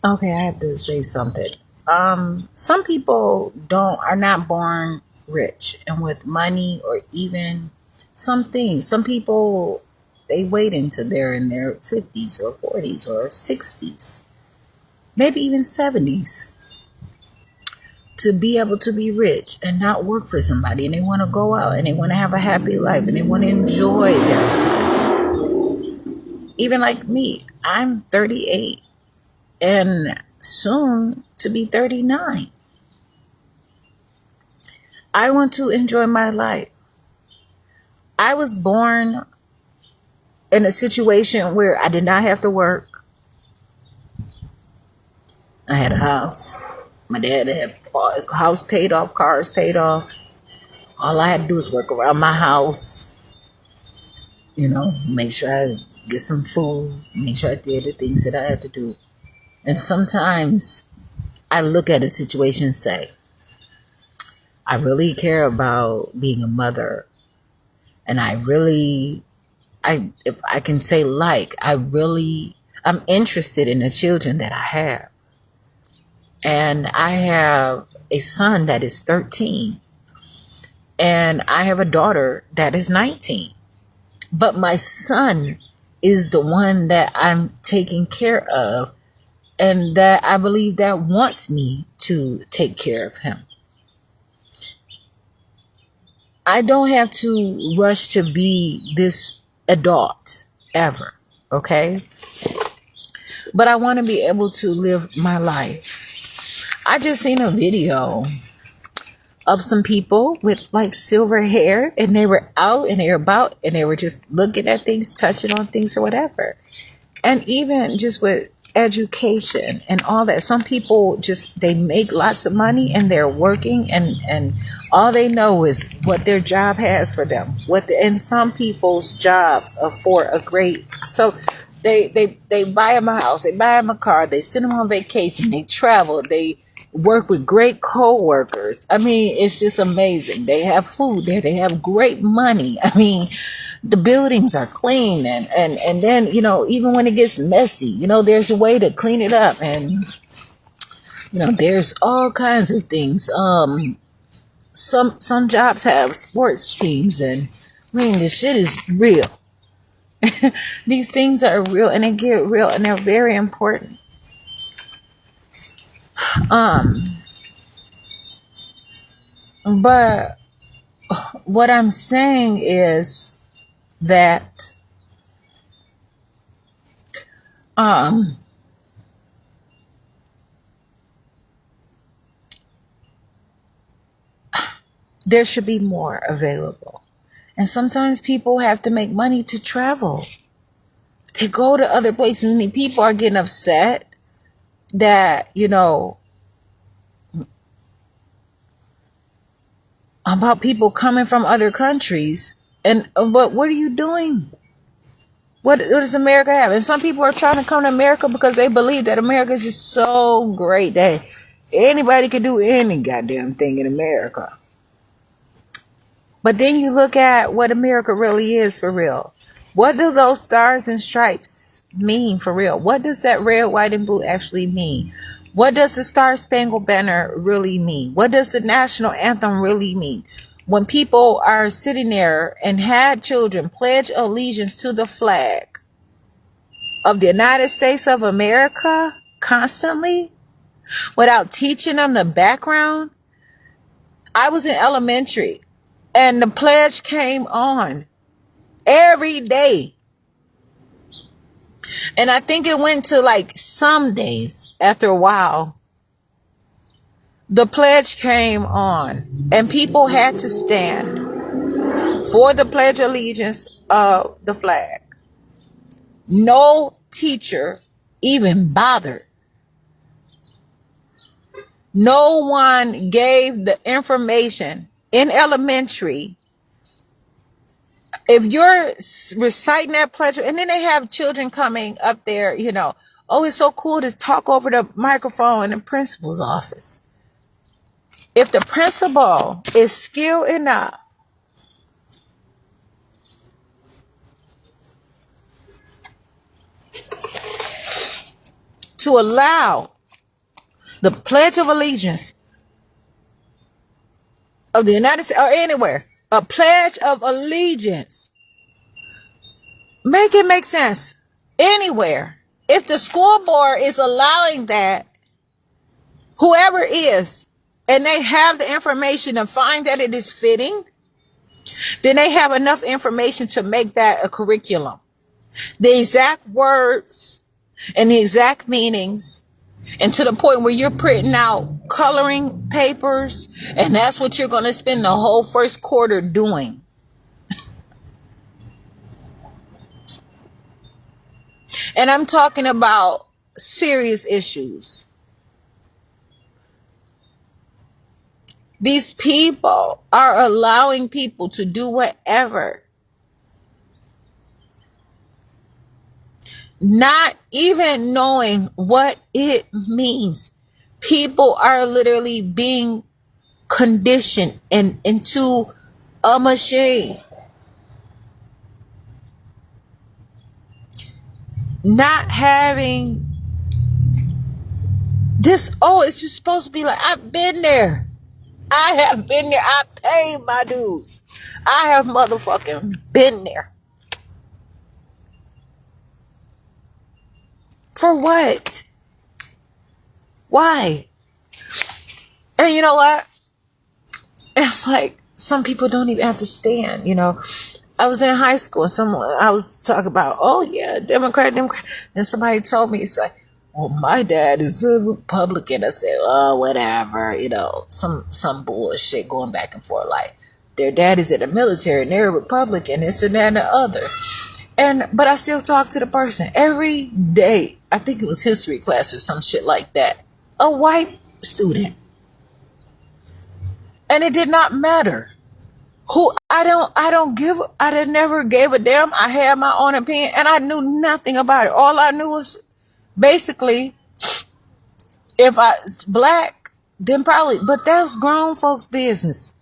Okay, I have to say something. Some people don't are not born rich and with money or even some things. Some people they wait until they're in their 50s or 40s or 60s, maybe even 70s to be able to be rich and not work for somebody, and they want to go out and they want to have a happy life and they want to enjoy their life. Even like me, I'm 38 and soon to be 39. I want to enjoy my life. I was born in a situation where I did not have to work. I had a house. My dad had a house paid off, cars paid off. All I had to do was work around my house, make sure I get some food, make sure I did the things that I had to do. And sometimes I look at a situation and say, I really care about being a mother. And if I can say I'm interested in the children that I have. And I have a son that is 13 and I have a daughter that is 19. But my son is the one that I'm taking care of and that I believe that wants me to take care of him. I don't have to rush to be this adult ever, okay? But I want to be able to live my life. I just seen a video of some people with like silver hair and they were out and they were about and they were just looking at things, touching on things or whatever. And even just with education and all that, some people they make lots of money and they're working and all they know is what their job has for them. And some people's jobs are for a great, so they buy them a house, they buy them a car, they send them on vacation, they travel, they work with great co-workers. I mean, it's just amazing. They have food there, they have great money. I mean, the buildings are clean and then, even when it gets messy, there's a way to clean it up. And, there's all kinds of things. Some jobs have sports teams and I mean, the shit is real. These things are real and they get real and they're very important. But what I'm saying is that there should be more available. And sometimes people have to make money to travel. They go to other places and the people are getting upset that, about people coming from other countries. But what are you doing? What does America have? And some people are trying to come to America because they believe that America is just so great that anybody can do any goddamn thing in America. But then you look at what America really is for real. What do those stars and stripes mean for real? What does that red, white, and blue actually mean? What does the Star Spangled Banner really mean? What does the national anthem really mean? When people are sitting there and had children pledge allegiance to the flag of the United States of America constantly without teaching them the background. I was in elementary and the pledge came on every day. And I think it went to like some days after a while. The pledge came on and people had to stand for the pledge of allegiance of the flag. No teacher even bothered. No one gave the information in elementary. If you're reciting that pledge, and then they have children coming up there, oh, it's so cool to talk over the microphone in the principal's office. If the principal is skilled enough to allow The Pledge of Allegiance of the United States or anywhere. A Pledge of Allegiance. Make it make sense. Anywhere. If the school board is allowing that, whoever is, and they have the information and find that it is fitting, then they have enough information to make that a curriculum. The exact words and the exact meanings, and to the point where you're printing out coloring papers, and that's what you're going to spend the whole first quarter doing. And I'm talking about serious issues. These people are allowing people to do whatever, not even knowing what it means. People are literally being conditioned and into a machine. Not having this, oh, it's just supposed to be like, I've been there. I have been there. I paid my dues. I have motherfucking been there. For what? Why? And you know what? It's like some people don't even understand, you know. I was in high school. I was talking about, oh yeah, Democrat. And somebody told me, it's like, well, my dad is a Republican. I said, oh, whatever, you know, some bullshit going back and forth. Like, their dad is in the military and they're a Republican, this and that and the other. But I still talk to the person every day. I think it was history class or some shit like that. A white student. And it did not matter who. I never gave a damn. I had my own opinion and I knew nothing about it. All I knew was basically, if I was black, then probably, but that's grown folks' business.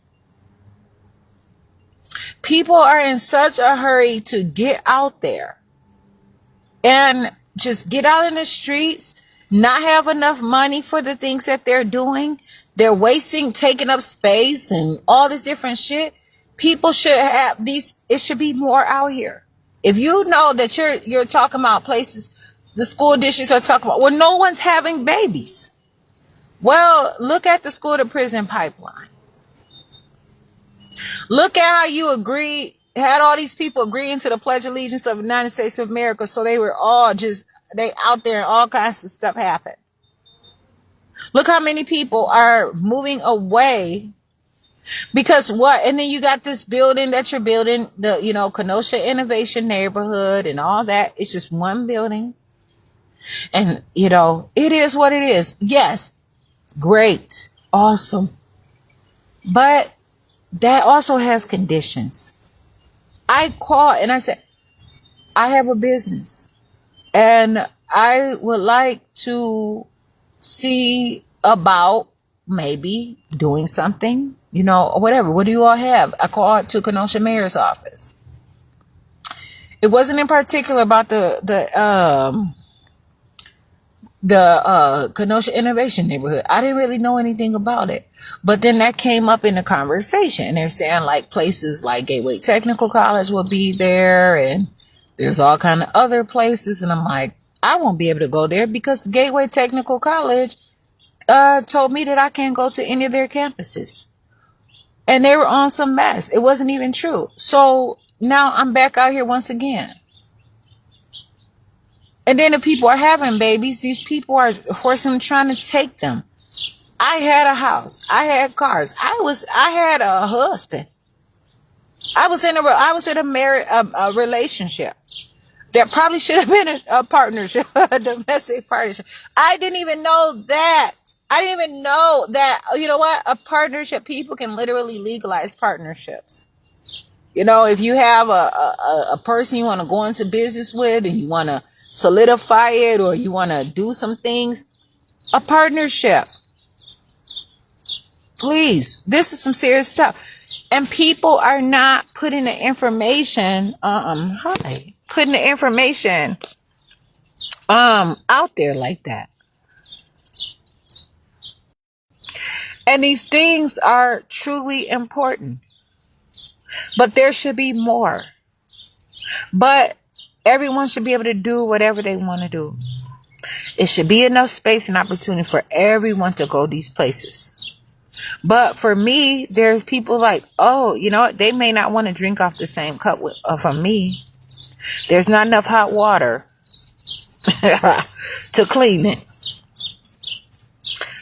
People are in such a hurry to get out there and just get out in the streets, not have enough money for the things that they're doing. They're wasting, taking up space and all this different shit. People should have these, it should be more out here. If you know that you're talking about places, the school districts are talking about, well, no one's having babies. Well, look at the school to prison pipeline. Look at how you had all these people agreeing to the Pledge of Allegiance of the United States of America. So they were all they out there and all kinds of stuff happened. Look how many people are moving away because what? And then you got this building that you're building, the, you know, Kenosha Innovation Neighborhood and all that. It's just one building. And, you know, it is what it is. Yes, great, awesome. But that also has conditions. I called and I said, I have a business and I would like to see about maybe doing something, you know, or whatever. What do you all have? I called to Kenosha Mayor's office. It wasn't in particular about the Kenosha Innovation Neighborhood. I didn't really know anything about it. But then that came up in the conversation. They're saying like places like Gateway Technical College will be there and there's all kind of other places. And I'm like, I won't be able to go there because Gateway Technical College told me that I can't go to any of their campuses. And they were on some mess. It wasn't even true. So now I'm back out here once again. And then if people are having babies, these people are forcing them, trying to take them. I had a house. I had cars. I had a husband. I was in a relationship that probably should have been a partnership, a domestic partnership. I didn't even know that. I didn't even know that, you know what? A partnership, people can literally legalize partnerships. You know, if you have a person you want to go into business with and you want to solidify it or you want to do some things, a partnership. Please, this is some serious stuff. And people are not putting the information, putting the information out there like that. And these things are truly important. But there should be more. But everyone should be able to do whatever they want to do. It should be enough space and opportunity for everyone to go these places. But for me, there's people like, oh, you know what? They may not want to drink off the same cup from me. There's not enough hot water to clean it.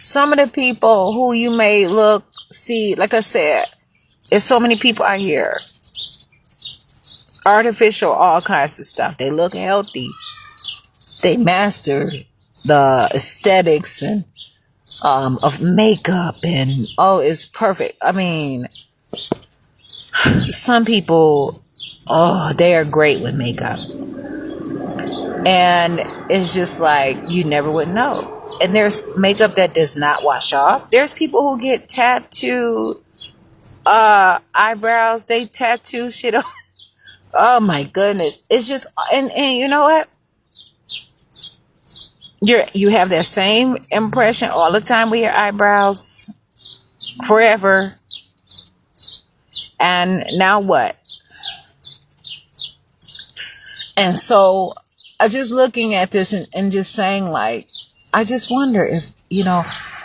Some of the people who you may see, like I said, there's so many people out here. Artificial, all kinds of stuff. They look healthy. They master the aesthetics and of makeup, and it's perfect. I mean, some people, they are great with makeup, and it's just like you never would know. And there's makeup that does not wash off. There's people who get tattooed eyebrows. They tattoo shit on. Oh my goodness. It's just, and you know what? You have that same impression all the time with your eyebrows forever. And now what? And so I just looking at this and just saying, like, I just wonder if,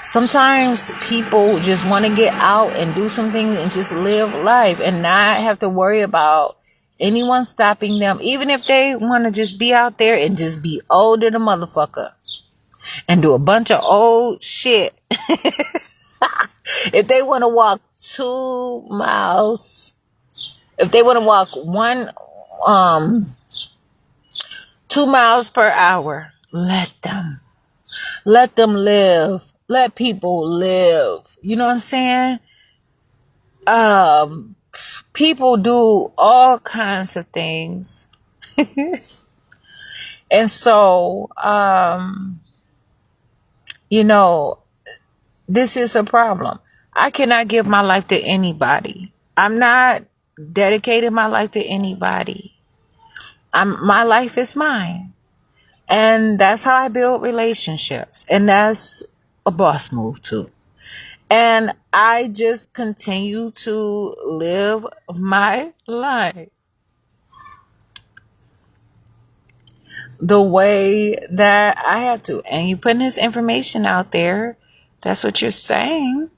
sometimes people just want to get out and do some things and just live life and not have to worry about anyone stopping them, even if they want to just be out there and just be old than a motherfucker and do a bunch of old shit. If they want to walk 2 miles, if they want to walk 2 miles per hour, let them live. Let people live. You know what I'm saying? People do all kinds of things. And so, this is a problem. I cannot give my life to anybody. I'm not dedicating my life to anybody. My life is mine. And that's how I build relationships. And that's a boss move too. And I just continue to live my life the way that I have to. And you putting this information out there, that's what you're saying.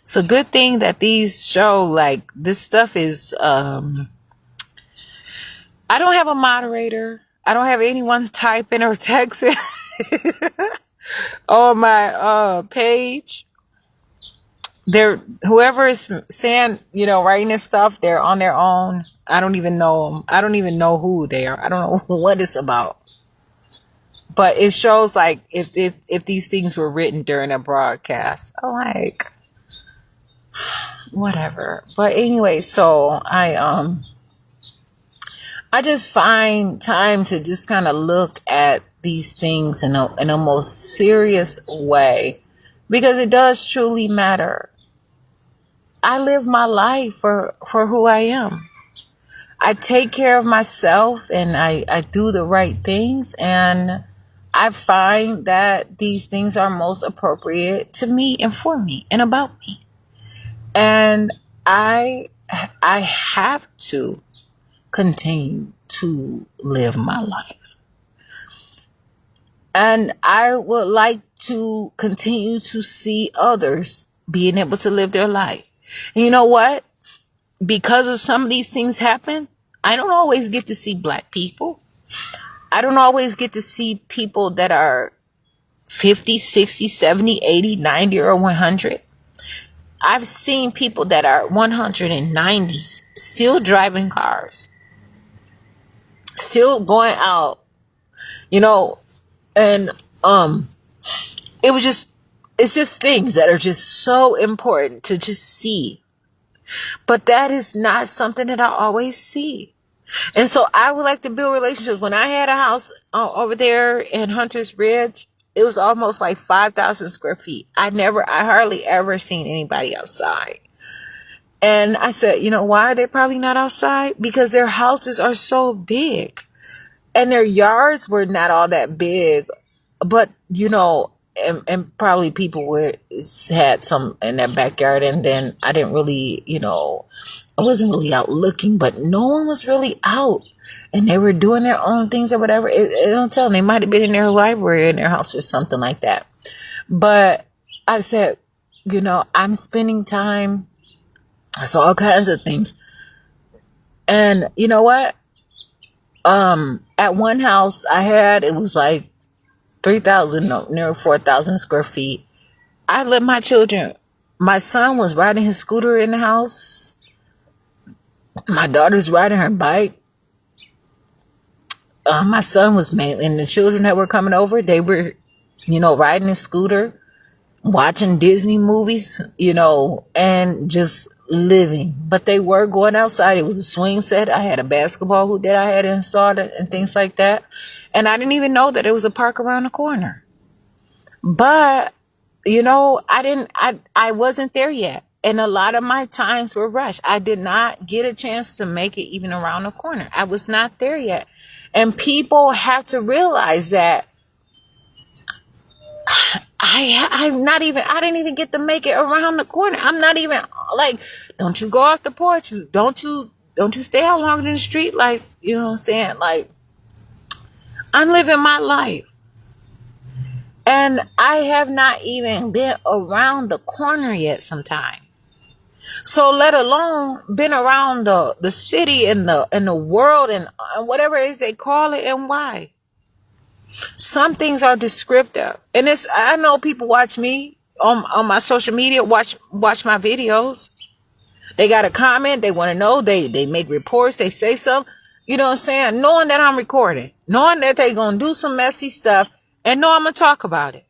It's a good thing that these show, like, this stuff is, I don't have a moderator. I don't have anyone typing or texting on my page. Whoever is saying, writing this stuff, they're on their own. I don't even know them. I don't even know who they are. I don't know what it's about. But it shows, like, if these things were written during a broadcast. I'm like, whatever. But anyway, so I just find time to just kind of look at these things in a most serious way, because it does truly matter. I live my life for who I am. I take care of myself and I do the right things, and I find that these things are most appropriate to me and for me and about me. And I have to continue to live my life. And I would like to continue to see others being able to live their life. And you know what? Because of some of these things happen, I don't always get to see black people. I don't always get to see people that are 50, 60, 70, 80, 90, or 100. I've seen people that are 190 still driving cars, still going out, and it's just things that are just so important to just see. But that is not something that I always see. And so I would like to build relationships. When I had a house over there in Hunter's Ridge, it was almost like 5,000 square feet. I hardly ever seen anybody outside. And I said, why are they probably not outside? Because their houses are so big. And their yards were not all that big. But, and probably people had some in their backyard, and then I didn't really, I wasn't really out looking, but no one was really out, and they were doing their own things or whatever. It don't tell them. They might have been in their library in their house or something like that. But I said, I'm spending time. I saw all kinds of things, and you know what? At one house it was like 3,000, no, near 4,000 square feet. I let my son was riding his scooter in the house. My daughter's riding her bike. My son was mainly, and the children that were coming over, they were, riding a scooter, watching Disney movies, and just living. But they were going outside. It was a swing set. I had a basketball hoop that I had installed and things like that. And I didn't even know that it was a park around the corner. But, I wasn't there yet. And a lot of my times were rushed. I did not get a chance to make it even around the corner. I was not there yet. And people have to realize that I didn't even get to make it around the corner. I'm not even like, don't you go off the porch. Don't you stay out longer than the street lights. You know what I'm saying? Like, I'm living my life. And I have not even been around the corner yet sometime. So let alone been around the city and the world and whatever it is they call it and why. Some things are descriptive. And I know people watch me on my social media, watch my videos. They got a comment, they want to know, they make reports, they say something, you know what I'm saying? Knowing that I'm recording, knowing that they gonna do some messy stuff, and know I'm gonna talk about it.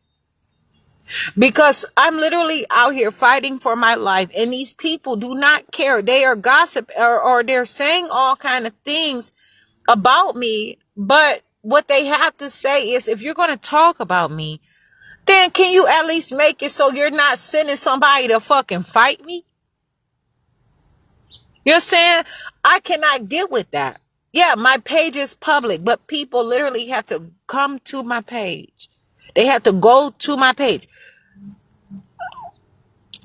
Because I'm literally out here fighting for my life, and these people do not care. They are gossip or they're saying all kind of things about me, but what they have to say is, if you're going to talk about me, then can you at least make it so you're not sending somebody to fucking fight me? You know what I'm saying? I cannot get with that. Yeah, my page is public, but people literally have to come to my page. They have to go to my page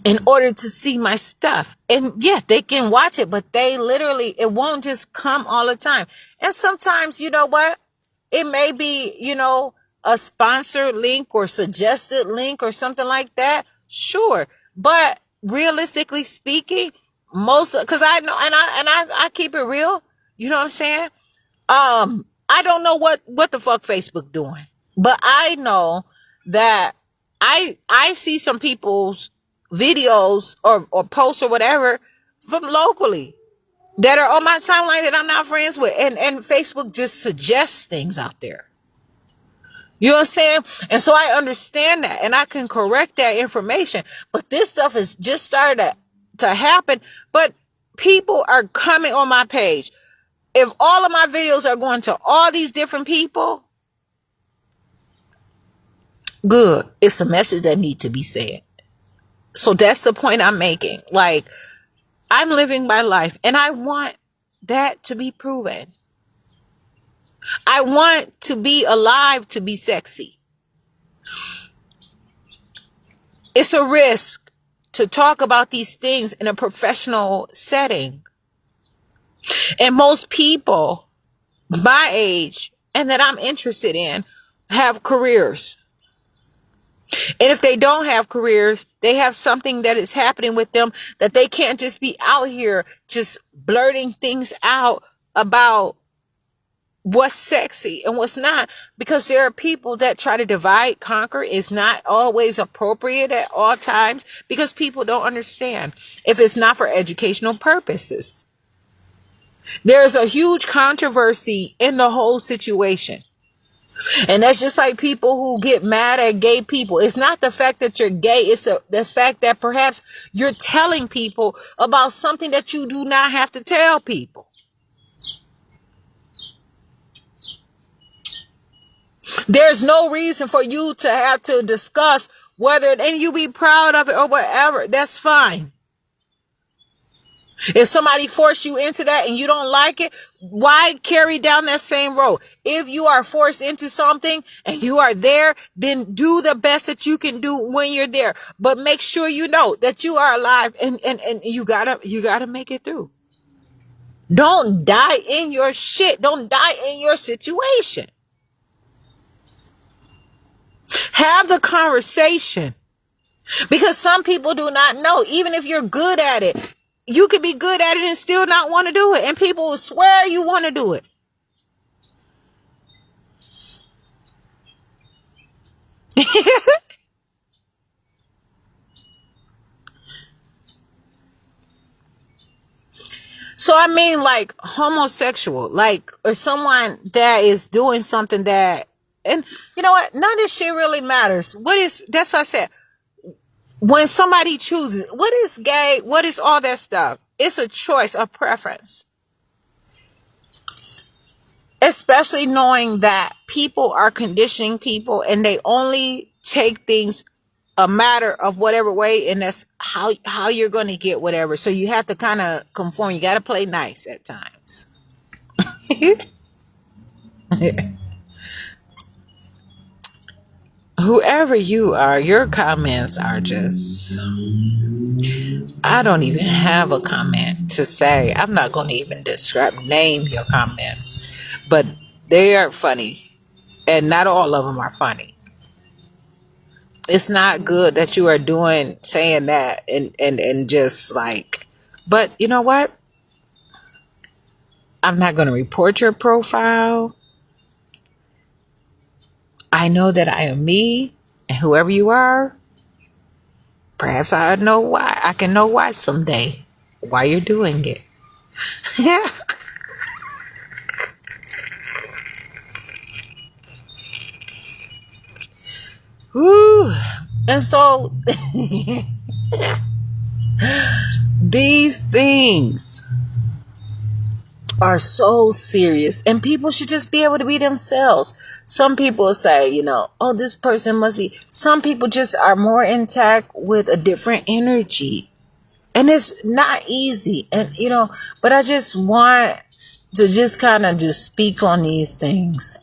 in order to see my stuff. And yeah, they can watch it, but it won't just come all the time. And sometimes, you know what? It may be, a sponsored link or suggested link or something like that. Sure. But realistically speaking, cause I know, and I keep it real. You know what I'm saying? I don't know what the fuck Facebook doing, but I know that I see some people's videos or posts or whatever from locally that are on my timeline that I'm not friends with. And Facebook just suggests things out there. You know what I'm saying? And so I understand that and I can correct that information. But this stuff is just started to happen. But people are coming on my page. If all of my videos are going to all these different people, good. It's a message that needs to be said. So that's the point I'm making. Like, I'm living my life and I want that to be proven. I want to be alive to be sexy. It's a risk to talk about these things in a professional setting. And most people my age and that I'm interested in have careers. And if they don't have careers, they have something that is happening with them that they can't just be out here just blurting things out about what's sexy and what's not, because there are people that try to divide, conquer. Is not always appropriate at all times because people don't understand if it's not for educational purposes. There's a huge controversy in the whole situation. And that's just like people who get mad at gay people. It's not the fact that you're gay. It's the fact that perhaps you're telling people about something that you do not have to tell people. There's no reason for you to have to discuss whether, and you be proud of it or whatever. That's fine. If somebody forced you into that and you don't like it, why carry down that same road? If you are forced into something and you are there, then do the best that you can do when you're there. But make sure you know that you are alive, and you gotta make it through. Don't die in your shit. Don't die in your situation. Have the conversation. Because some people do not know. Even if you're good at it, you could be good at it and still not want to do it. And people will swear you want to do it. So I mean, like homosexual, like, or someone that is doing something that, and you know what? None of this shit really matters. That's what I said. When somebody chooses, what is gay? What is all that stuff? It's a choice, a preference. Especially knowing that people are conditioning people and they only take things a matter of whatever way, and that's how you're going to get whatever. So you have to kind of conform. You got to play nice at times. Whoever you are, your comments are just, I don't even have a comment to say. I'm not going to even name your comments, but they are funny, and not all of them are funny. It's not good that you are saying that and just like, but you know what? I'm not going to report your profile. I know that I am me, and whoever you are, perhaps I know why. I can know why someday, why you're doing it. Woo. And so these things are so serious, and people should just be able to be themselves. Some people say, oh, this person must be. Some people just are more intact with a different energy, and it's not easy. And but I just want to just kind of just speak on these things.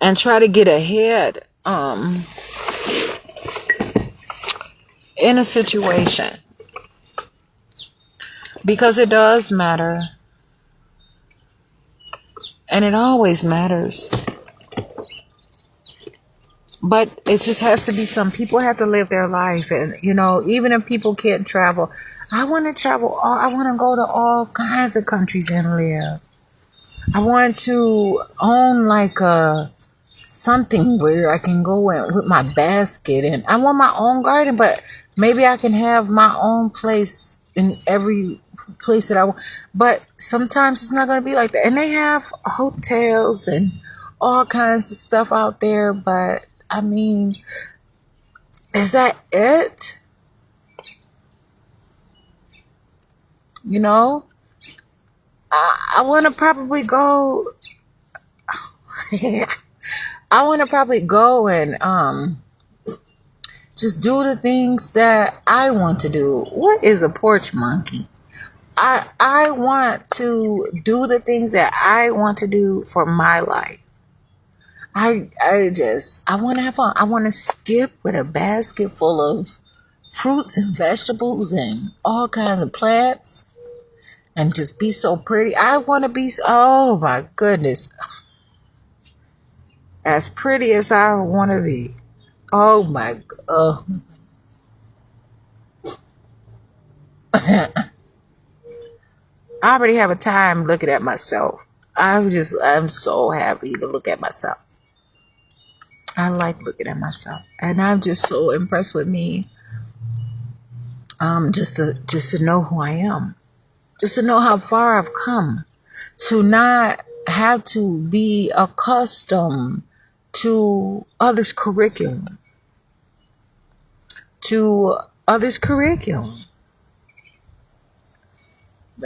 And try to get ahead in a situation. Because it does matter. And it always matters. But it just has to be some people have to live their life. And, even if people can't travel, I want to travel. I want to go to all kinds of countries and live. I want to own like something where I can go in with my basket, and I want my own garden, but maybe I can have my own place in every place that I want. But sometimes it's not going to be like that. And they have hotels and all kinds of stuff out there, but I mean, is that it? I want to probably go I want to probably go and just do the things that I want to do. What is a porch monkey? I want to do the things that I want to do for my life. I want to have fun. I want to skip with a basket full of fruits and vegetables and all kinds of plants and just be so pretty. I want to be, oh my goodness, as pretty as I want to be. Oh my God. I already have a time looking at myself. I'm so happy to look at myself. I like looking at myself, and I'm just so impressed with me. Just to know who I am, just to know how far I've come, to not have to be accustomed to others' curriculum,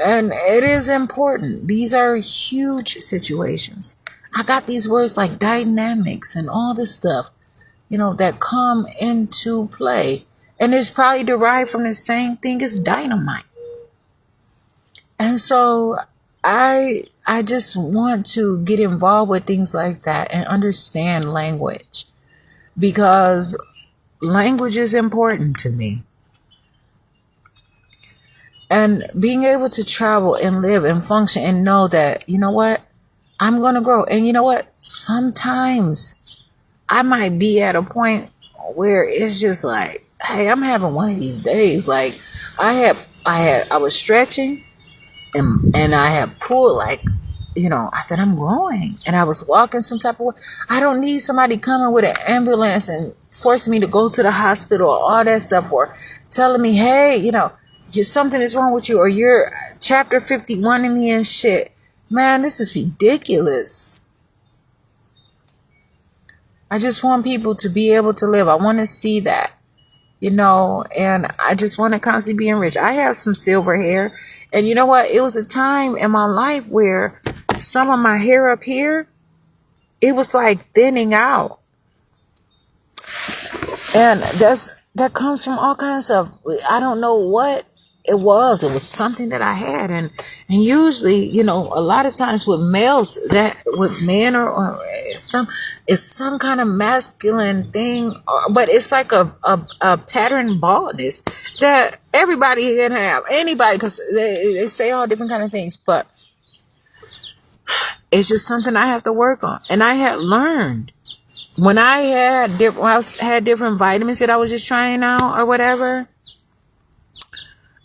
And it is important. These are huge situations. I got these words like dynamics and all this stuff, that come into play. And it's probably derived from the same thing as dynamite. And so I just want to get involved with things like that and understand language, because language is important to me. And being able to travel and live and function and know that, you know what, I'm going to grow. And you know what, sometimes I might be at a point where it's just like, hey, I'm having one of these days. Like I was stretching and I had pulled, like, you know, I said, I'm growing, and I was walking some type of way. I don't need somebody coming with an ambulance and forcing me to go to the hospital or all that stuff, or telling me, hey, you know, something is wrong with you, or you're chapter 51 in me and shit. Man, this is ridiculous. I just want people to be able to live. I want to see that, you know, and I just want to constantly be enriched. I have some silver hair, and you know what? It was a time in my life where some of my hair up here, it was like thinning out. And that comes from all kinds of, I don't know what it was. It was something that I had. And usually, you know, a lot of times with males, that with men or it's some kind of masculine thing, but it's like a pattern baldness that everybody can have, anybody, because they say all different kind of things, but it's just something I have to work on. And I had learned when I had different vitamins that I was just trying out or whatever,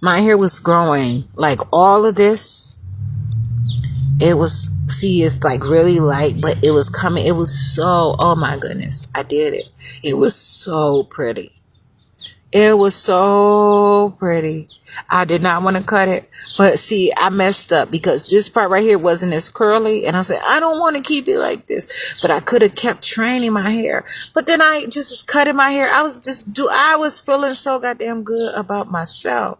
my hair was growing like all of this. It was, see, it's like really light, but it was coming. It was so, oh my goodness, I did it. It was so pretty. It was so pretty. I did not want to cut it, but see, I messed up because this part right here wasn't as curly, and I said, I don't want to keep it like this, but I could have kept training my hair. But then I just was cutting my hair. I was feeling so goddamn good about myself.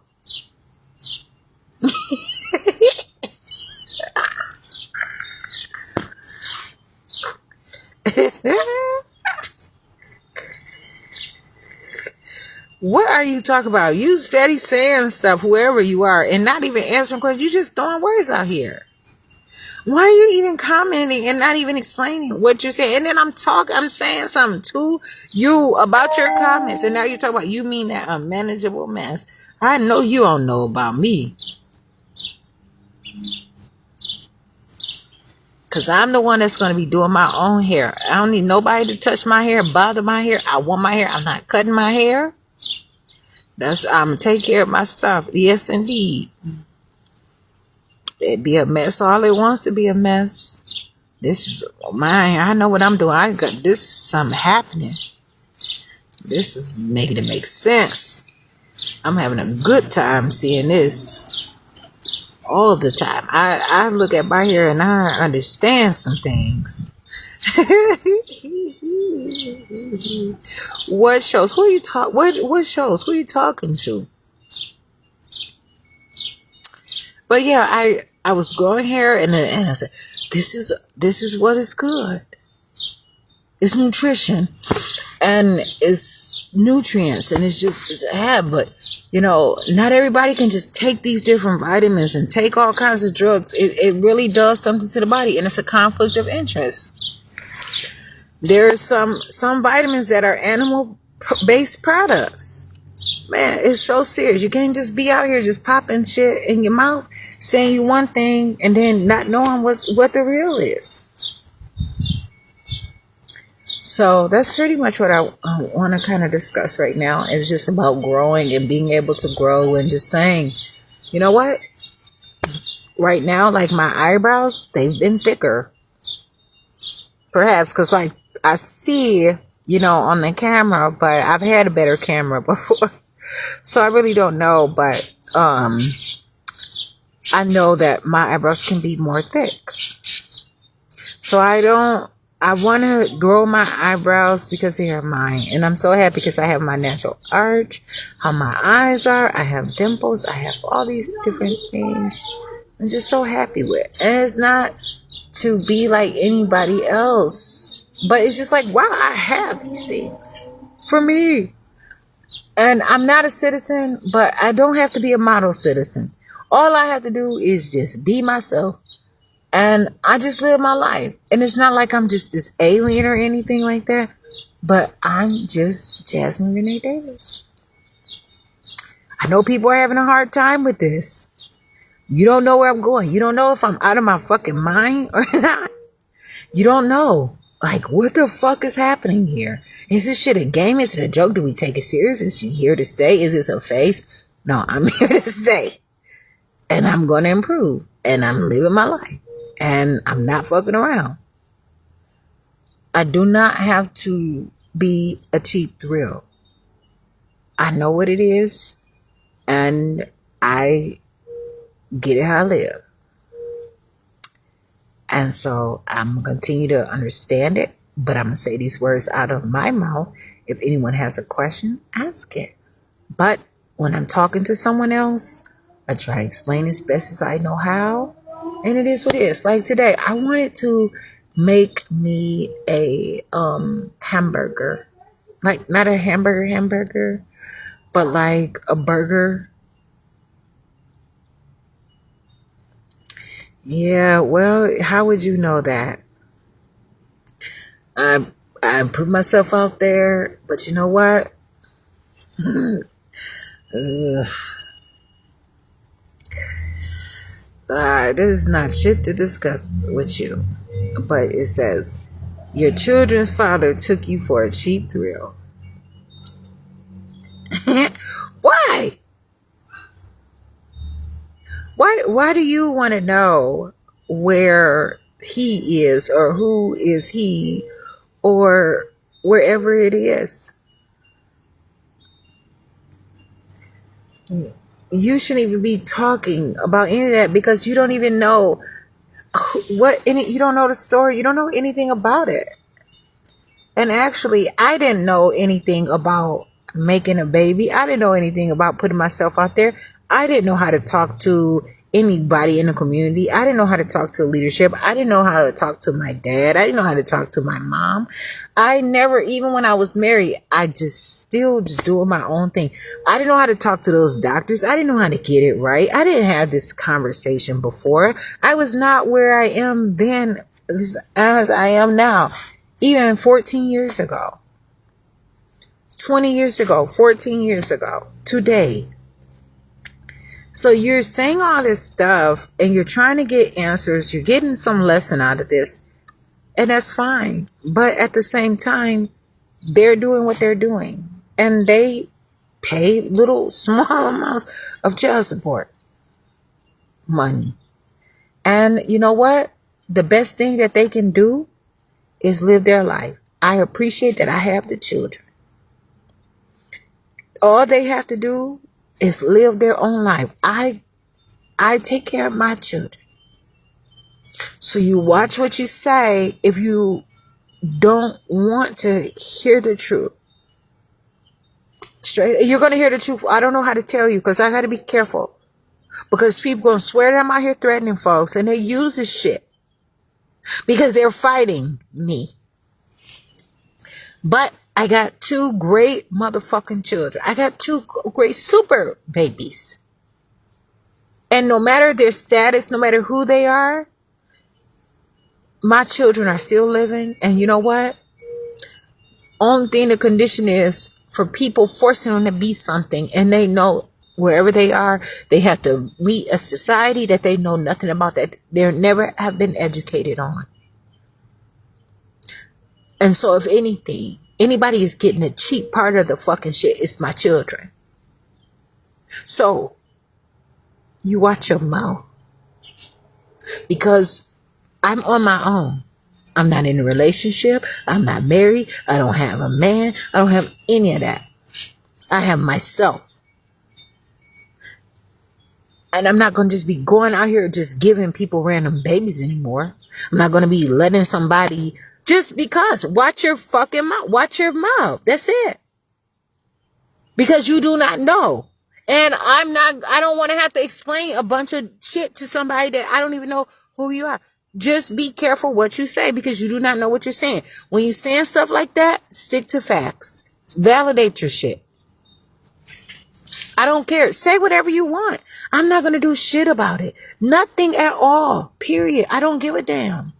What are you talking about? You steady saying stuff, whoever you are, and not even answering questions. You just throwing words out here. Why are you even commenting and not even explaining what you're saying? And then I'm saying something to you about your comments, and now you're talking about, you mean that unmanageable mess. I know you don't know about me, because I'm the one that's going to be doing my own hair. I don't need nobody to touch my hair, bother my hair. I want my hair. I'm not cutting my hair. I'm going to take care of my stuff. Yes, indeed. It'd be a mess. All it wants to be a mess. This is mine. I know what I'm doing. This is something happening. This is making it make sense. I'm having a good time seeing this. All the time. I look at my hair and I understand some things. What shows? Who are you what shows? Who are you talking to? But yeah, I was growing hair, and I said, this is what is good. It's nutrition, and it's nutrients, and but you know, not everybody can just take these different vitamins and take all kinds of drugs. It really does something to the body, and it's a conflict of interest. There's some vitamins that are animal-based products. Man, it's so serious. You can't just be out here just popping shit in your mouth, saying you one thing, and then not knowing what the real is. So that's pretty much what I want to kind of discuss right now. It's just about growing and being able to grow, and just saying, you know what? Right now, like my eyebrows, they've been thicker. Perhaps because like I see, you know, on the camera, but I've had a better camera before. So I really don't know, but I know that my eyebrows can be more thick. So I want to grow my eyebrows because they are mine. And I'm so happy because I have my natural arch, how my eyes are. I have dimples. I have all these different things. I'm just so happy with. And it's not to be like anybody else, but it's just like, wow, I have these things for me. And I'm not a citizen, but I don't have to be a model citizen. All I have to do is just be myself, and I just live my life. And it's not like I'm just this alien or anything like that, but I'm just Jasmine Renee Davis. I know people are having a hard time with this. You don't know where I'm going. You don't know if I'm out of my fucking mind or not. You don't know. Like, what the fuck is happening here? Is this shit a game? Is it a joke? Do we take it serious? Is she here to stay? Is this a phase? No, I'm here to stay. And I'm going to improve. And I'm living my life. And I'm not fucking around. I do not have to be a cheap thrill. I know what it is. And I get it how I live. And so I'm going to continue to understand it. But I'm going to say these words out of my mouth. If anyone has a question, ask it. But when I'm talking to someone else, I try to explain as best as I know how. And it is what it is. Like today, I wanted to make me a hamburger. Like not a hamburger, but like a burger. Yeah, well, how would you know that? I put myself out there, but you know what? This is not shit to discuss with you. But it says, your children's father took you for a cheap thrill. Why? Why do you want to know where he is or who is he or wherever it is? You shouldn't even be talking about any of that because you don't even know you don't know the story. You don't know anything about it. And actually, I didn't know anything about making a baby. I didn't know anything about putting myself out there. I didn't know how to talk to anybody in the community. I didn't know how to talk to leadership. I didn't know how to talk to my dad. I didn't know how to talk to my mom. I never, even when I was married, I just doing my own thing. I didn't know how to talk to those doctors. I didn't know how to get it right. I didn't have this conversation before. I was not where I am then as I am now. Even 14 years ago, 20 years ago, 14 years ago, today. So you're saying all this stuff and you're trying to get answers. You're getting some lesson out of this. And that's fine. But at the same time, they're doing what they're doing. And they pay little small amounts of child support money. And you know what? The best thing that they can do is live their life. I appreciate that I have the children. All they have to do is live their own life. I take care of my children. So you watch what you say if you don't want to hear the truth. Straight, you're going to hear the truth. I don't know how to tell you because I got to be careful. Because people going to swear that I'm out here threatening folks and they use this shit. Because they're fighting me. But I got two great motherfucking children. I got two great super babies. And no matter their status, no matter who they are, my children are still living. And you know what? Only thing the condition is for people forcing them to be something. And they know wherever they are, they have to meet a society that they know nothing about, that they never have been educated on. And so if anything, anybody is getting a cheap part of the fucking shit, it's my children. So you watch your mouth. Because I'm on my own. I'm not in a relationship. I'm not married. I don't have a man. I don't have any of that. I have myself. And I'm not going to just be going out here just giving people random babies anymore. I'm not going to be letting somebody just because. Watch your fucking mouth. Watch your mouth. That's it. Because you do not know. And I don't want to have to explain a bunch of shit to somebody that I don't even know who you are. Just be careful what you say because you do not know what you're saying. When you're saying stuff like that, stick to facts. Validate your shit. I don't care. Say whatever you want. I'm not going to do shit about it. Nothing at all. Period. I don't give a damn.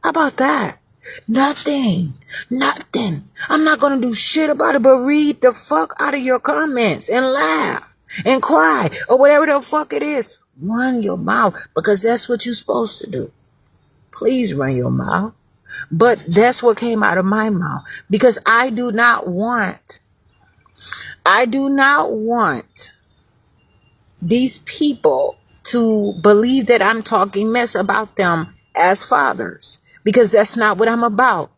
How about that? Nothing. Nothing. I'm not going to do shit about it, but read the fuck out of your comments and laugh and cry or whatever the fuck it is. Run your mouth because that's what you're supposed to do. Please run your mouth. But that's what came out of my mouth because I do not want these people to believe that I'm talking mess about them as fathers because that's not what I'm about.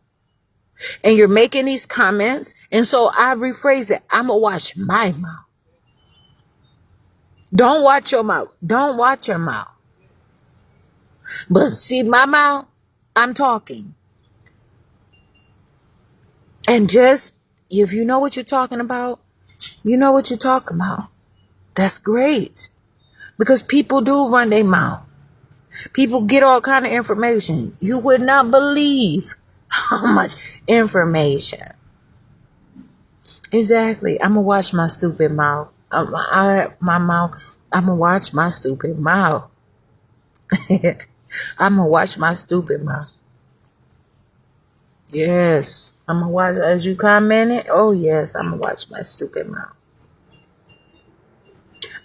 And you're making these comments. And so I rephrase it. I'm going to watch my mouth. Don't watch your mouth. Don't watch your mouth. But see my mouth, I'm talking. And just, if you know what you're talking about, you know what you're talking about. That's great. Because people do run their mouth. People get all kind of information. You would not believe how much information. Exactly. I'm going to watch my stupid mouth. I'm going to watch my stupid mouth. I'm going to watch my stupid mouth. Yes. I'm going to watch, as you commented. Oh, yes. I'm going to watch my stupid mouth.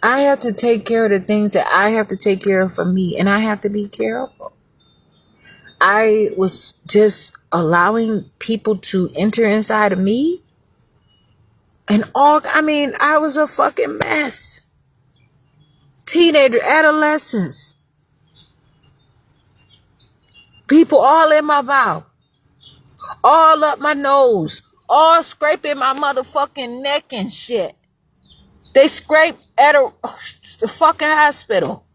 I have to take care of the things that I have to take care of for me. And I have to be careful. I was just allowing people to enter inside of me. And I was a fucking mess. Teenager, adolescents. People all in my mouth. All up my nose. All scraping my motherfucking neck and shit. They scrape at the fucking hospital.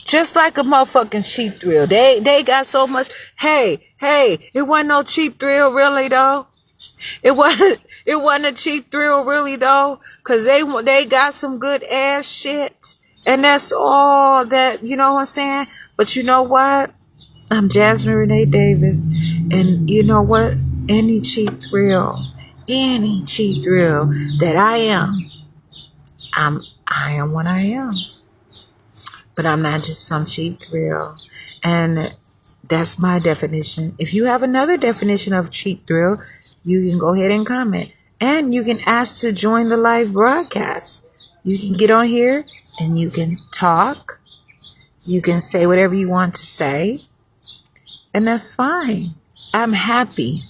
Just like a motherfucking cheap thrill. They got so much. Hey, it wasn't no cheap thrill really though. It wasn't a cheap thrill really though. Cause they got some good ass shit. And that's all that, you know what I'm saying? But you know what? I'm Jasmine Renee Davis. And you know what? Any cheap thrill that I am what I am. But I'm not just some cheap thrill. And that's my definition. If you have another definition of cheap thrill, you can go ahead and comment. And you can ask to join the live broadcast. You can get on here and you can talk. You can say whatever you want to say. And that's fine. I'm happy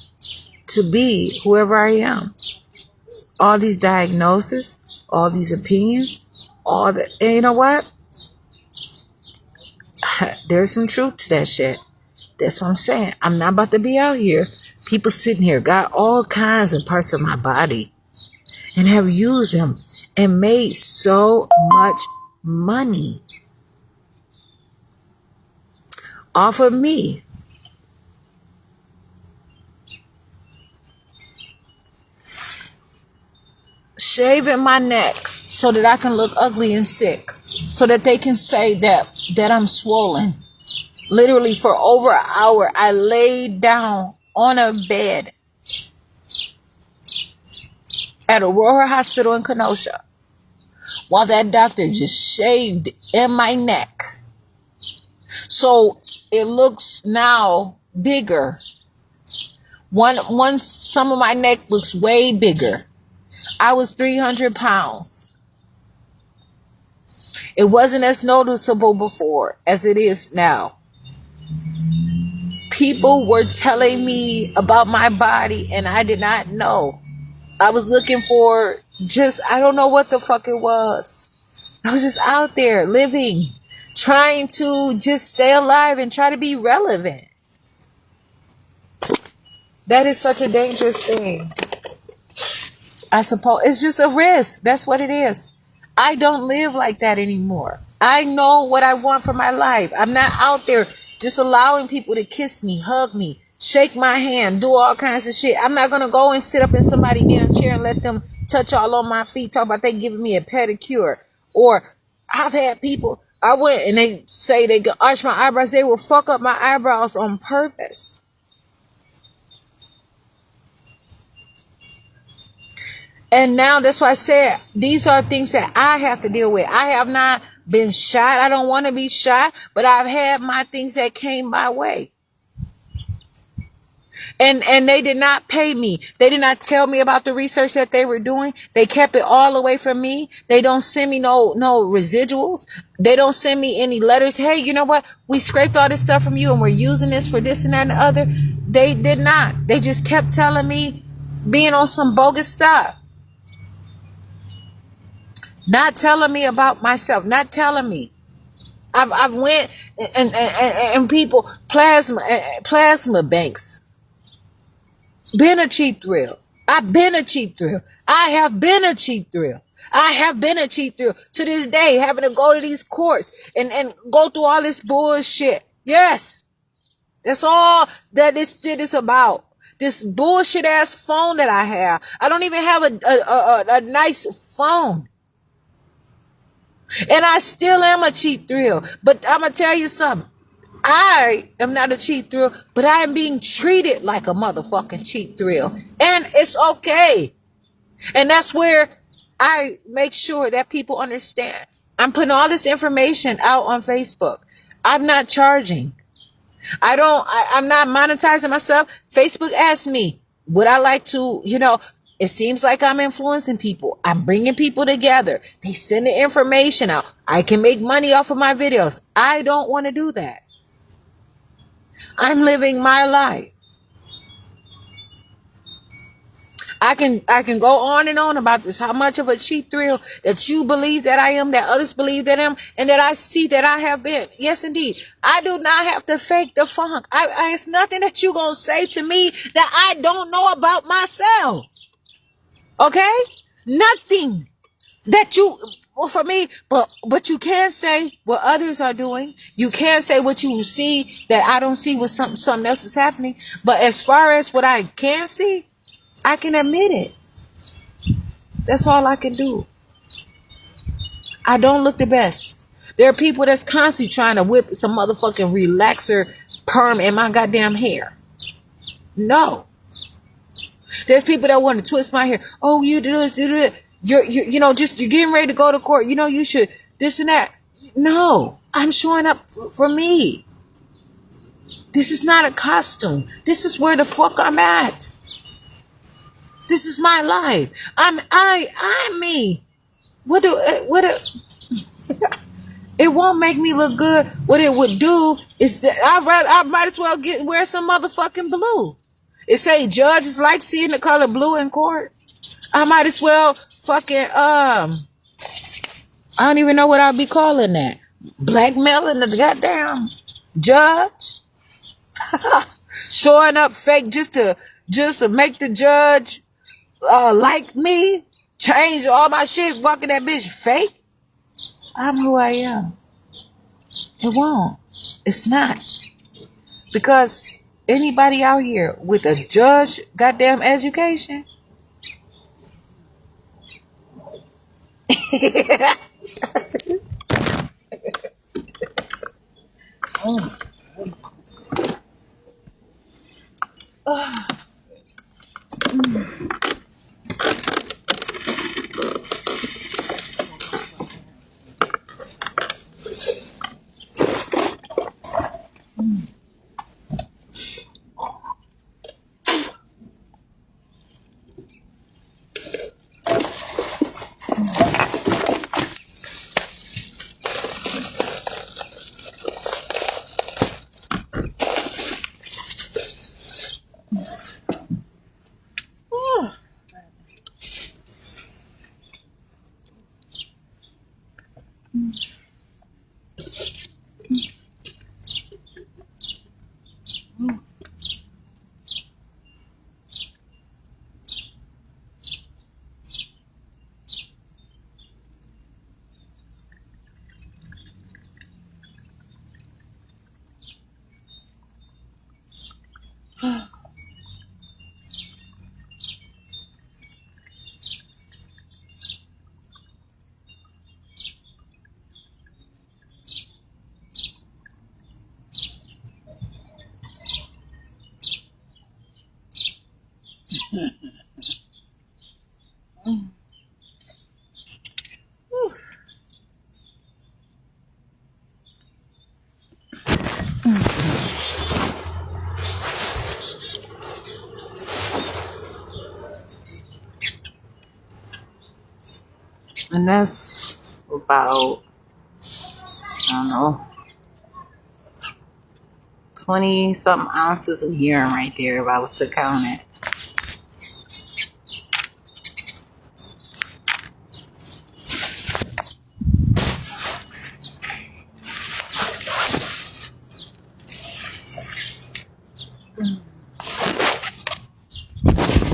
to be whoever I am. All these diagnoses, all these opinions, and you know what? There's some truth to that shit. That's what I'm saying. I'm not about to be out here. People sitting here got all kinds of parts of my body and have used them and made so much money off of me. Shaving my neck so that I can look ugly and sick. So that they can say that I'm swollen. Literally for over an hour, I laid down on a bed at Aurora Hospital in Kenosha while that doctor just shaved in my neck. So it looks now bigger. Some of my neck looks way bigger. I was 300 pounds. It wasn't as noticeable before as it is now. People were telling me about my body and I did not know. I was looking for I don't know what the fuck it was. I was just out there living, trying to just stay alive and try to be relevant. That is such a dangerous thing. I suppose it's just a risk. That's what it is. I don't live like that anymore. I know what I want for my life. I'm not out there just allowing people to kiss me, hug me, shake my hand, do all kinds of shit. I'm not going to go and sit up in somebody's damn chair and let them touch all on my feet, talk about they giving me a pedicure. Or I've had people, I went and they say they can arch my eyebrows. They will fuck up my eyebrows on purpose. And now that's why I said these are things that I have to deal with. I have not been shot. I don't want to be shot, but I've had my things that came my way. And they did not pay me. They did not tell me about the research that they were doing. They kept it all away from me. They don't send me no residuals. They don't send me any letters. Hey, you know what? We scraped all this stuff from you and we're using this for this and that and the other. They did not. They just kept telling me being on some bogus stuff. Not telling me about myself. Not telling me. I've went and people plasma banks. Been a cheap thrill. I've been a cheap thrill. I have been a cheap thrill. I have been a cheap thrill to this day, having to go to these courts and go through all this bullshit. Yes, that's all that this shit is about. This bullshit ass phone that I have. I don't even have a nice phone. And I still am a cheap thrill. But I'm going to tell you something. I am not a cheap thrill, but I am being treated like a motherfucking cheap thrill. And it's okay. And that's where I make sure that people understand. I'm putting all this information out on Facebook. I'm not charging. I'm not monetizing myself. Facebook asked me, would I like to, it seems like I'm influencing people. I'm bringing people together. They send the information out. I can make money off of my videos. I don't want to do that. I'm living my life. I can go on and on about this. How much of a cheap thrill that you believe that I am, that others believe that I am, and that I see that I have been. Yes, indeed. I do not have to fake the funk. It's nothing that you gonna say to me that I don't know about myself. Okay? Nothing that you, well, for me, but you can say what others are doing. You can say what you see that I don't see what something else is happening. But as far as what I can see, I can admit it. That's all I can do. I don't look the best. There are people that's constantly trying to whip some motherfucking relaxer perm in my goddamn hair. No. There's people that want to twist my hair. Oh, you do this, do that. You're getting ready to go to court. You should this and that. No, I'm showing up for me. This is not a costume. This is where the fuck I'm at. This is my life. I'm me. It won't make me look good. What it would do is that I might as well wear some motherfucking blue. It say judges like seeing the color blue in court. I might as well fucking I don't even know what I'll be calling that. Blackmailing the goddamn judge. Showing up fake just to make the judge like me, change all my shit, walking that bitch fake. I'm who I am. It won't. It's not. Because anybody out here with a judge goddamn education, And that's about, I don't know, 20 something ounces of urine right there if I was to count it.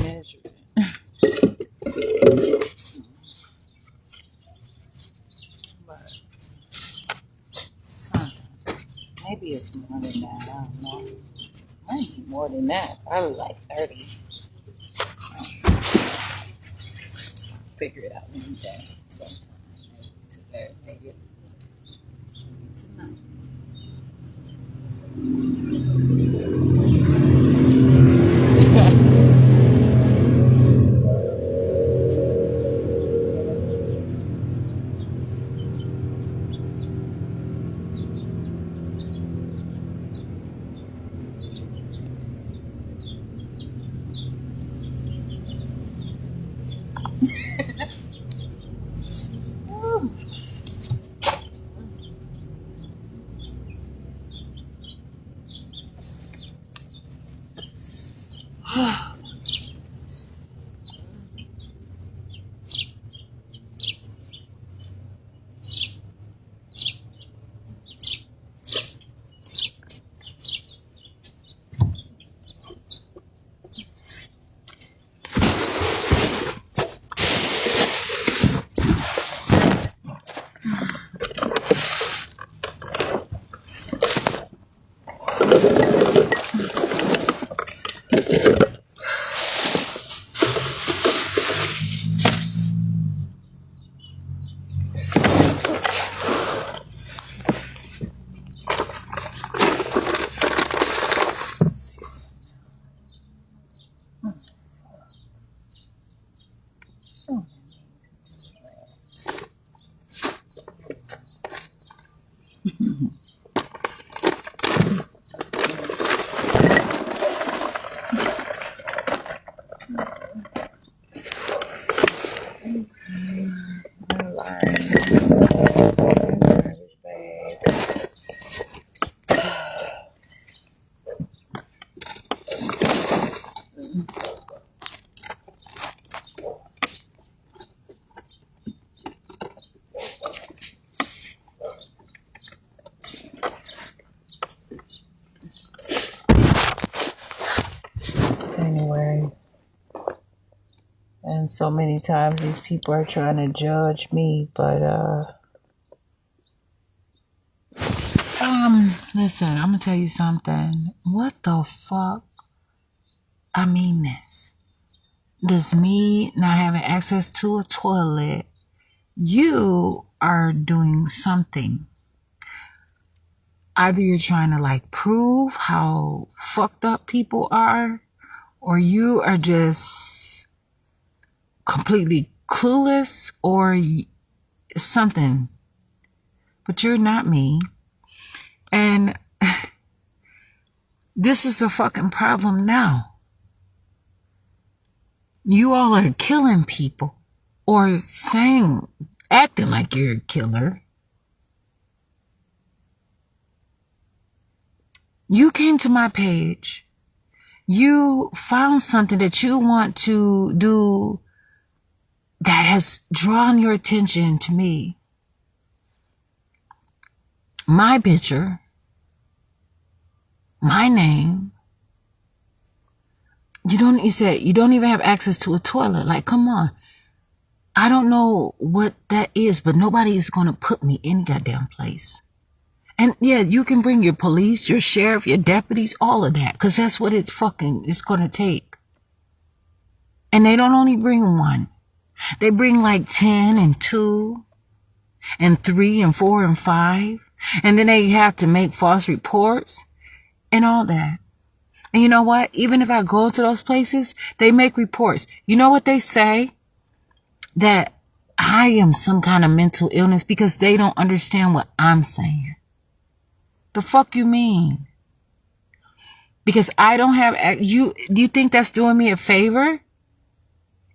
Measure it. But something. Maybe it's more than that. I don't know. Might be more than that. Probably like 30. Figure it out one day. Sometime. Maybe today. Maybe tonight. Anyway, and so many times these people are trying to judge me, but listen, I'm gonna tell you something. What the fuck? I mean this. Does me not having access to a toilet, you are doing something. Either you're trying to like prove how fucked up people are, or you are just completely clueless or something. But you're not me. And this is a fucking problem now. You all are killing people or acting like you're a killer. You came to my page. You found something that you want to do that has drawn your attention to me. My picture, my name. You said you don't even have access to a toilet. Like, come on. I don't know what that is, but nobody is going to put me in goddamn place. And yeah, you can bring your police, your sheriff, your deputies, all of that, because that's what it's going to take. And they don't only bring one. They bring like 10 and 2 and 3 and 4 and 5. And then they have to make false reports and all that. And you know what? Even if I go to those places, they make reports. You know what they say? That I am some kind of mental illness because they don't understand what I'm saying. The fuck you mean? Because I don't have, do you think that's doing me a favor?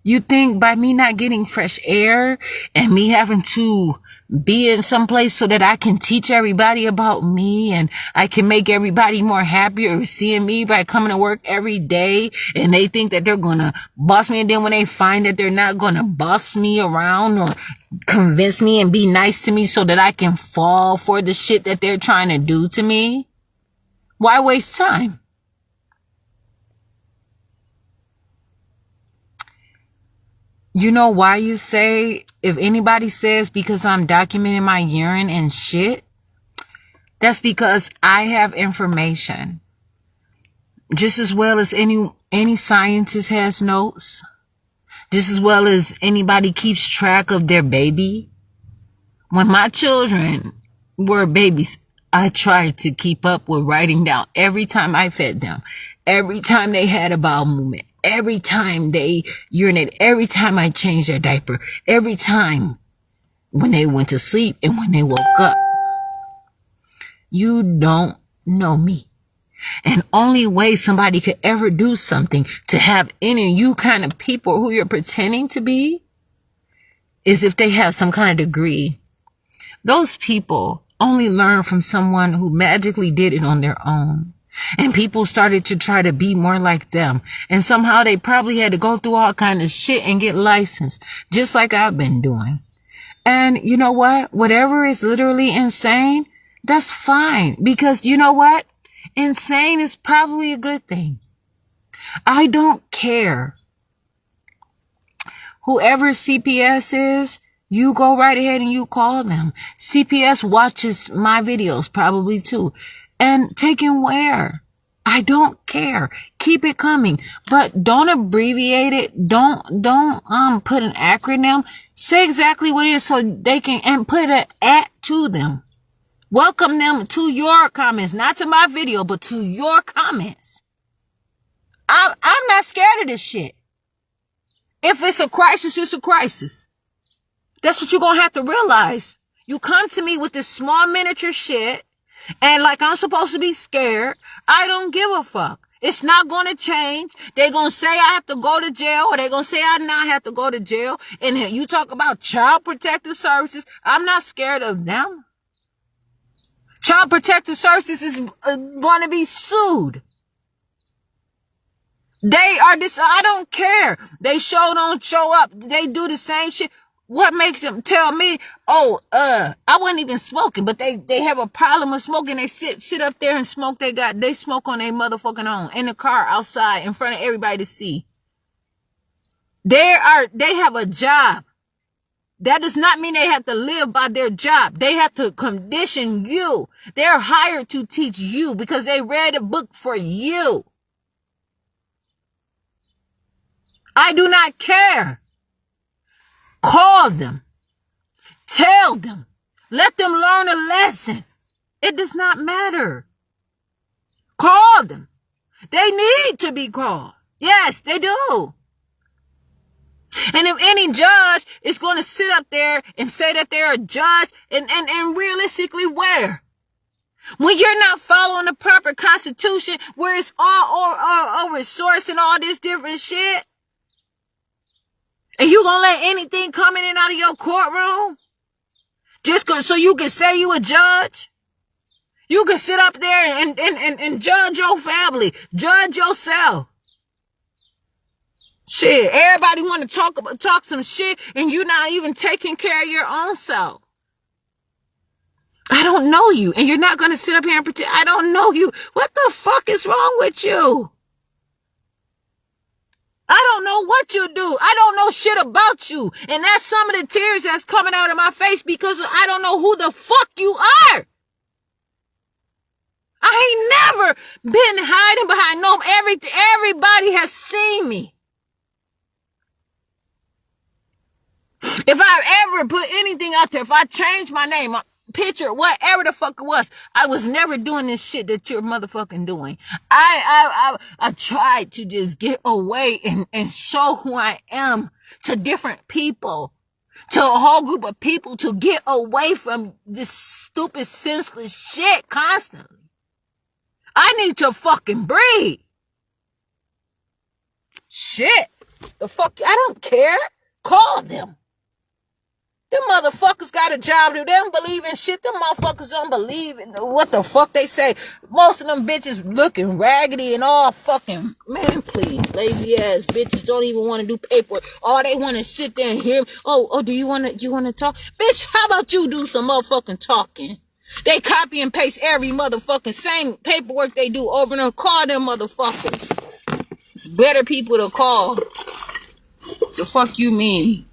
You think by me not getting fresh air and me having to be in some place so that I can teach everybody about me and I can make everybody more happier seeing me by coming to work every day, and they think that they're gonna boss me, and then when they find that they're not gonna boss me around or convince me and be nice to me so that I can fall for the shit that they're trying to do to me, why waste time? You know why you say, if anybody says because I'm documenting my urine and shit, that's because I have information. Just as well as any scientist has notes. Just as well as anybody keeps track of their baby. When my children were babies, I tried to keep up with writing down every time I fed them, every time they had a bowel movement, every time they urinated, every time I changed their diaper, every time when they went to sleep and when they woke up. You don't know me. And only way somebody could ever do something to have any of you kind of people who you're pretending to be is if they have some kind of degree. Those people only learn from someone who magically did it on their own. And people started to try to be more like them. And somehow they probably had to go through all kind of shit and get licensed, just like I've been doing. And you know what? Whatever is literally insane, that's fine. Because you know what? Insane is probably a good thing. I don't care. Whoever CPS is, you go right ahead and you call them. CPS watches my videos probably too. And taken where? I don't care. Keep it coming. But don't abbreviate it. Don't put an acronym. Say exactly what it is so they can, and put an @ to them. Welcome them to your comments, not to my video, but to your comments. I'm not scared of this shit. If it's a crisis, it's a crisis. That's what you're going to have to realize. You come to me with this small miniature shit, and like I'm supposed to be scared. I don't give a fuck. It's not going to change. They're going to say I have to go to jail, or they're going to say I not have to go to jail. And you talk about Child Protective Services. I'm not scared of them. Child Protective Services is going to be sued. They are this. I don't care. They don't show up. They do the same shit. What makes them tell me, I wasn't even smoking, but they have a problem with smoking. They sit up there and smoke. They smoke on their motherfucking own in the car outside in front of everybody to see. They have a job. That does not mean they have to live by their job. They have to condition you. They're hired to teach you because they read a book for you. I do not care. Call them. Tell them. Let them learn a lesson. It does not matter. Call them. They need to be called. Yes, they do. And if any judge is going to sit up there and say that they're a judge, and realistically where? When you're not following the proper constitution, where it's all over source and all this different shit, and you gonna let anything come in and out of your courtroom just so you can say you a judge? You can sit up there and judge your family, judge yourself. Shit, everybody want to talk some shit, and you're not even taking care of your own self. I don't know you, and you're not going to sit up here and pretend I don't know you. What the fuck is wrong with you? I don't know what you do. I don't know shit about you. And that's some of the tears that's coming out of my face because I don't know who the fuck you are. I ain't never been hiding behind no everything. Everybody has seen me. If I ever put anything out there, if I change my name, picture, whatever the fuck it was, I was never doing this shit that you're motherfucking doing. I tried to just get away and show who I am to different people, to a whole group of people, to get away from this stupid, senseless shit constantly. I need to fucking breathe. Shit. The fuck, I don't care. Call them. Them motherfuckers got a job to do. They don't believe in shit. Them motherfuckers don't believe in what the fuck they say. Most of them bitches looking raggedy and all fucking, man, please. Lazy ass bitches don't even want to do paperwork. All they want to sit there and hear, oh, do you want to talk? Bitch, how about you do some motherfucking talking? They copy and paste every motherfucking same paperwork they do over and over. Call them motherfuckers. It's better people to call. The fuck you mean?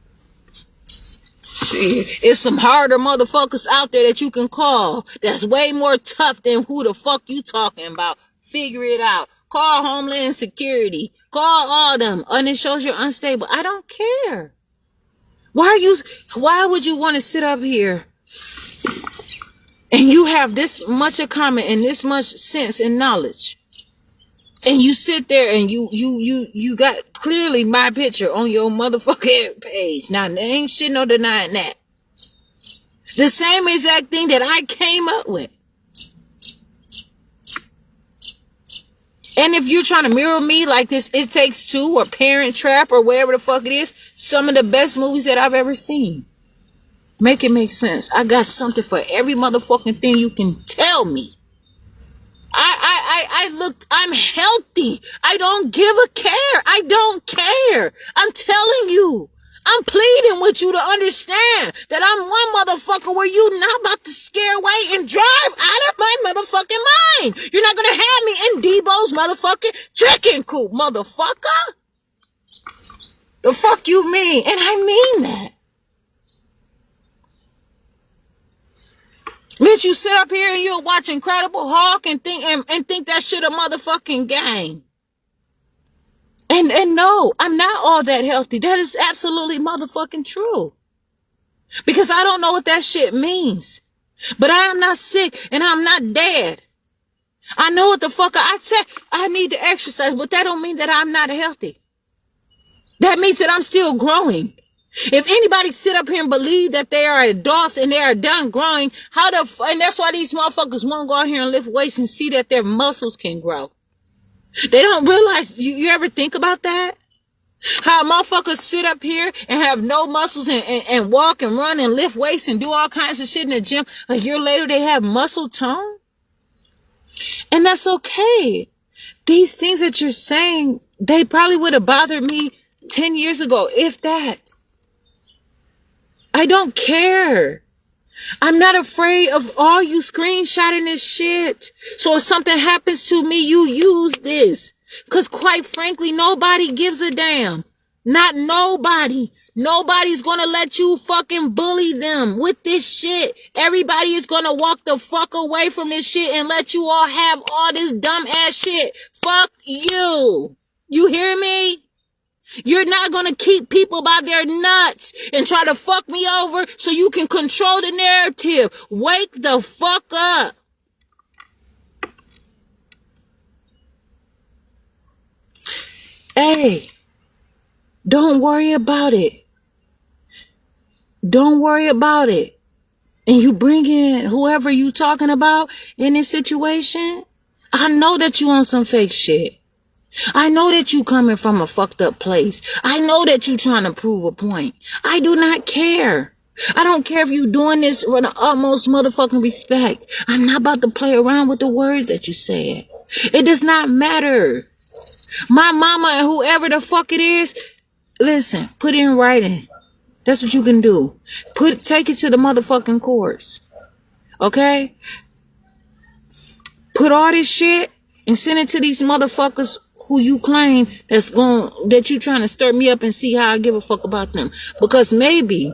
Shit, it's some harder motherfuckers out there that you can call. That's way more tough than who the fuck you talking about. Figure it out. Call Homeland Security. Call all them. And it shows you're unstable. I don't care. Why would you want to sit up here and you have this much in common and this much sense and knowledge? And you sit there and you got clearly my picture on your motherfucking page. Now, there ain't shit no denying that. The same exact thing that I came up with. And if you're trying to mirror me like this, It Takes Two or Parent Trap or whatever the fuck it is, some of the best movies that I've ever seen. Make it make sense. I got something for every motherfucking thing you can tell me. I'm healthy. I don't give a care. I don't care. I'm telling you. I'm pleading with you to understand that I'm one motherfucker where you not about to scare away and drive out of my motherfucking mind. You're not going to have me in Debo's motherfucking chicken coop, motherfucker. The fuck you mean? And I mean that. Bitch, you sit up here and you'll watch Incredible Hulk and think that shit a motherfucking game. And no, I'm not all that healthy. That is absolutely motherfucking true. Because I don't know what that shit means. But I am not sick and I'm not dead. I know what the fuck I said. I need to exercise, but that don't mean that I'm not healthy. That means that I'm still growing. If anybody sit up here and believe that they are adults and they are done growing, and that's why these motherfuckers won't go out here and lift weights and see that their muscles can grow. They don't realize, you ever think about that? How motherfuckers sit up here and have no muscles and walk and run and lift weights and do all kinds of shit in the gym. A year later, they have muscle tone. And that's okay. These things that you're saying, they probably would have bothered me 10 years ago, if that. I don't care. I'm not afraid of all you screenshotting this shit. So if something happens to me, you use this. Because quite frankly, nobody gives a damn. Not nobody. Nobody's gonna let you fucking bully them with this shit. Everybody is gonna walk the fuck away from this shit and let you all have all this dumb ass shit. Fuck you. You hear me? You're not going to keep people by their nuts and try to fuck me over so you can control the narrative. Wake the fuck up. Hey, don't worry about it. Don't worry about it. And you bring in whoever you talking about in this situation. I know that you on some fake shit. I know that you coming from a fucked up place. I know that you trying to prove a point. I do not care. I don't care if you doing this for the utmost motherfucking respect. I'm not about to play around with the words that you said. It does not matter. My mama and whoever the fuck it is, listen, put it in writing. That's what you can do. Take it to the motherfucking courts. Okay? Put all this shit and send it to these motherfuckers who you claim that you trying to stir me up and see how I give a fuck about them. Because maybe,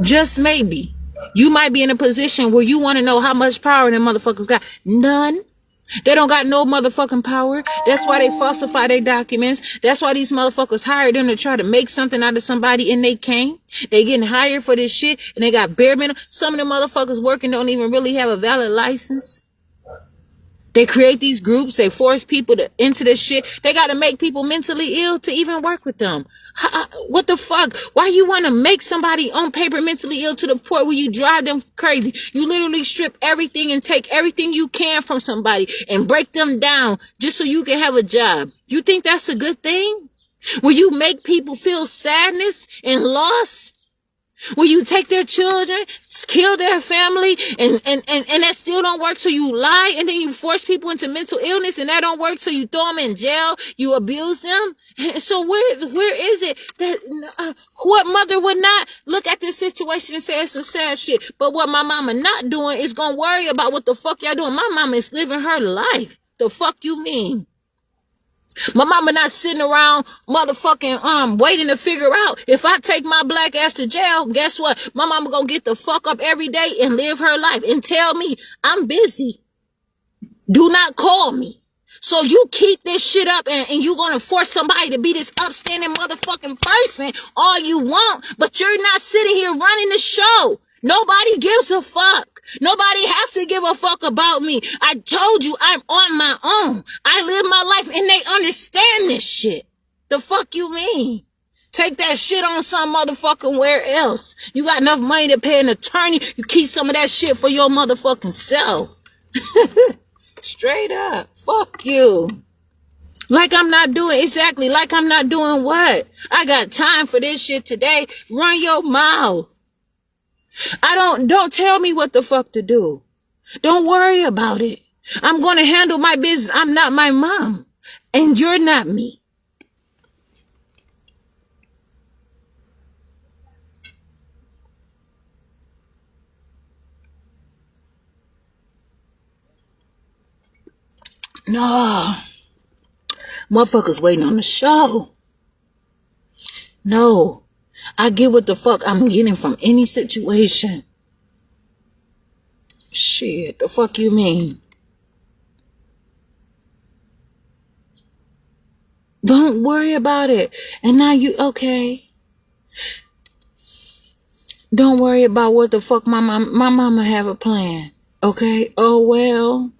just maybe, you might be in a position where you want to know how much power them motherfuckers got. None. They don't got no motherfucking power. That's why they falsify their documents. That's why these motherfuckers hired them to try to make something out of somebody and they can't. They getting hired for this shit and they got bare minimum. Some of the motherfuckers working don't even really have a valid license. They create these groups. They force people into this shit. They got to make people mentally ill to even work with them. What the fuck? Why you want to make somebody on paper mentally ill to the point where you drive them crazy? You literally strip everything and take everything you can from somebody and break them down just so you can have a job. You think that's a good thing? Will you make people feel sadness and loss? Will you take their children, kill their family, and that still don't work, so you lie, and then you force people into mental illness, and that don't work, so you throw them in jail, you abuse them? So where is it that what mother would not look at this situation and say it's some sad shit? But what my mama not doing is gonna worry about what the fuck y'all doing. My mama is living her life. The fuck you mean? My mama not sitting around motherfucking waiting to figure out if I take my black ass to jail, guess what? My mama gonna get the fuck up every day and live her life and tell me I'm busy. Do not call me. So you keep this shit up and you gonna force somebody to be this upstanding motherfucking person all you want, but you're not sitting here running the show. Nobody gives a fuck. Nobody has to give a fuck about me. I told you I'm on my own. I live my life and they understand this shit. The fuck you mean? Take that shit on some motherfucking where else. You got enough money to pay an attorney. You keep some of that shit for your motherfucking self. Straight up. Fuck you. Like I'm not doing exactly. Like I'm not doing what? I got time for this shit today. Run your mouth. Don't tell me what the fuck to do. Don't worry about it. I'm going to handle my business. I'm not my mom. And you're not me. No. Motherfuckers waiting on the show. No. I get what the fuck I'm getting from any situation. Shit, the fuck you mean? Don't worry about it. And now you, okay. Don't worry about what the fuck my mama have a plan. Okay? Oh well.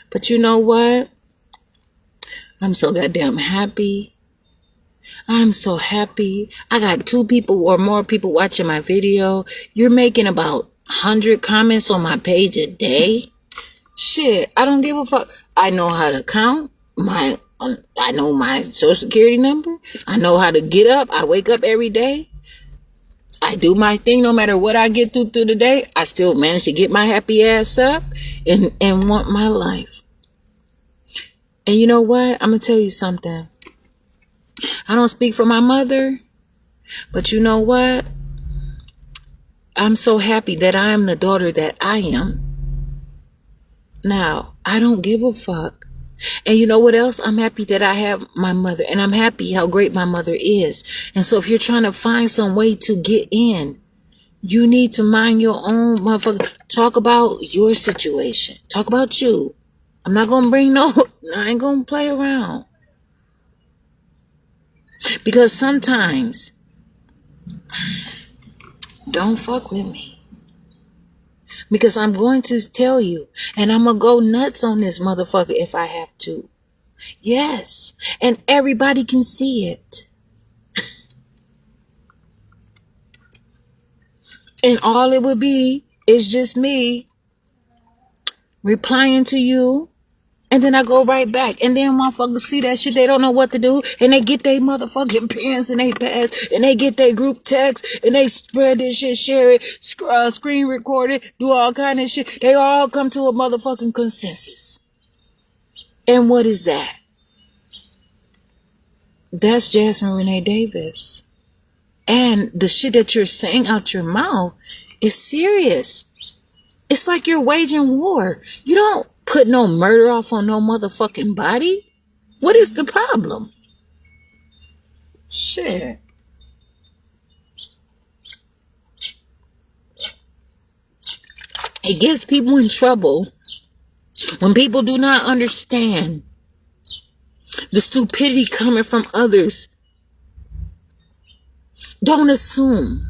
But you know what? I'm so goddamn happy. I'm so happy. I got 2 people or more people watching my video. You're making about 100 comments on my page a day. Shit, I don't give a fuck. I know how to count. I know my social security number. I know how to get up. I wake up every day. I do my thing no matter what I get through the day. I still manage to get my happy ass up and want my life. And you know what? I'm going to tell you something. I don't speak for my mother, but you know what? I'm so happy that I am the daughter that I am. Now, I don't give a fuck. And you know what else? I'm happy that I have my mother, and I'm happy how great my mother is. And so if you're trying to find some way to get in, you need to mind your own motherfucker. Talk about your situation. Talk about you. I'm not going to bring I ain't going to play around. Because sometimes, don't fuck with me. Because I'm going to tell you, and I'm going to go nuts on this motherfucker if I have to. Yes. And everybody can see it. And all it would be is just me replying to you. And then I go right back. And then motherfuckers see that shit. They don't know what to do. And they get their motherfucking pens and they pass. And they get their group text. And they spread this shit, share it, screen record it, do all kind of shit. They all come to a motherfucking consensus. And what is that? That's Jasmine Renee Davis. And the shit that you're saying out your mouth is serious. It's like you're waging war. You don't put no murder off on no motherfucking body. What is the problem? Shit. It gets people in trouble when people do not understand the stupidity coming from others. Don't assume.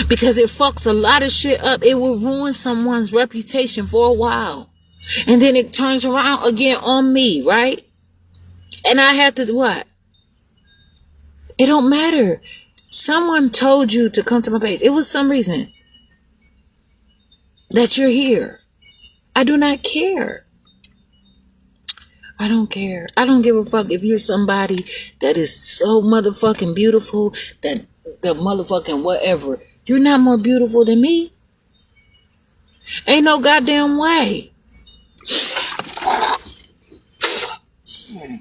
Because it fucks a lot of shit up. It will ruin someone's reputation for a while. And then it turns around again on me, right? And I have to what? It don't matter. Someone told you to come to my page. It was some reason that you're here. I do not care. I don't care. I don't give a fuck if you're somebody that is so motherfucking beautiful that the motherfucking whatever. You're not more beautiful than me. Ain't no goddamn way. Shit.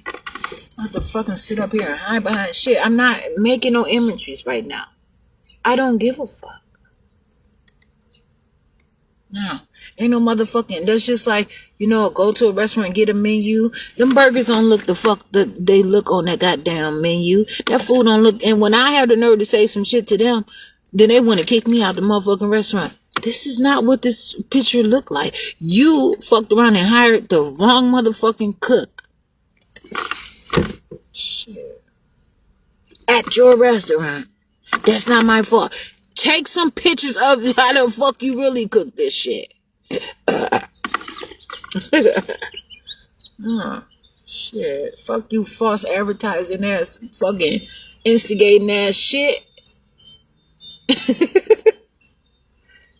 I have to fucking sit up here and hide behind shit. I'm not making no imageries right now. I don't give a fuck. No. Ain't no motherfucking. That's just like, go to a restaurant and get a menu. Them burgers don't look the fuck that they look on that goddamn menu. That food don't look. And when I have the nerve to say some shit to them, then they want to kick me out the motherfucking restaurant. This is not what this picture looked like. You fucked around and hired the wrong motherfucking cook. Shit. At your restaurant. That's not my fault. Take some pictures of how the fuck you really cook this shit. Shit. Fuck you false advertising ass fucking instigating ass shit.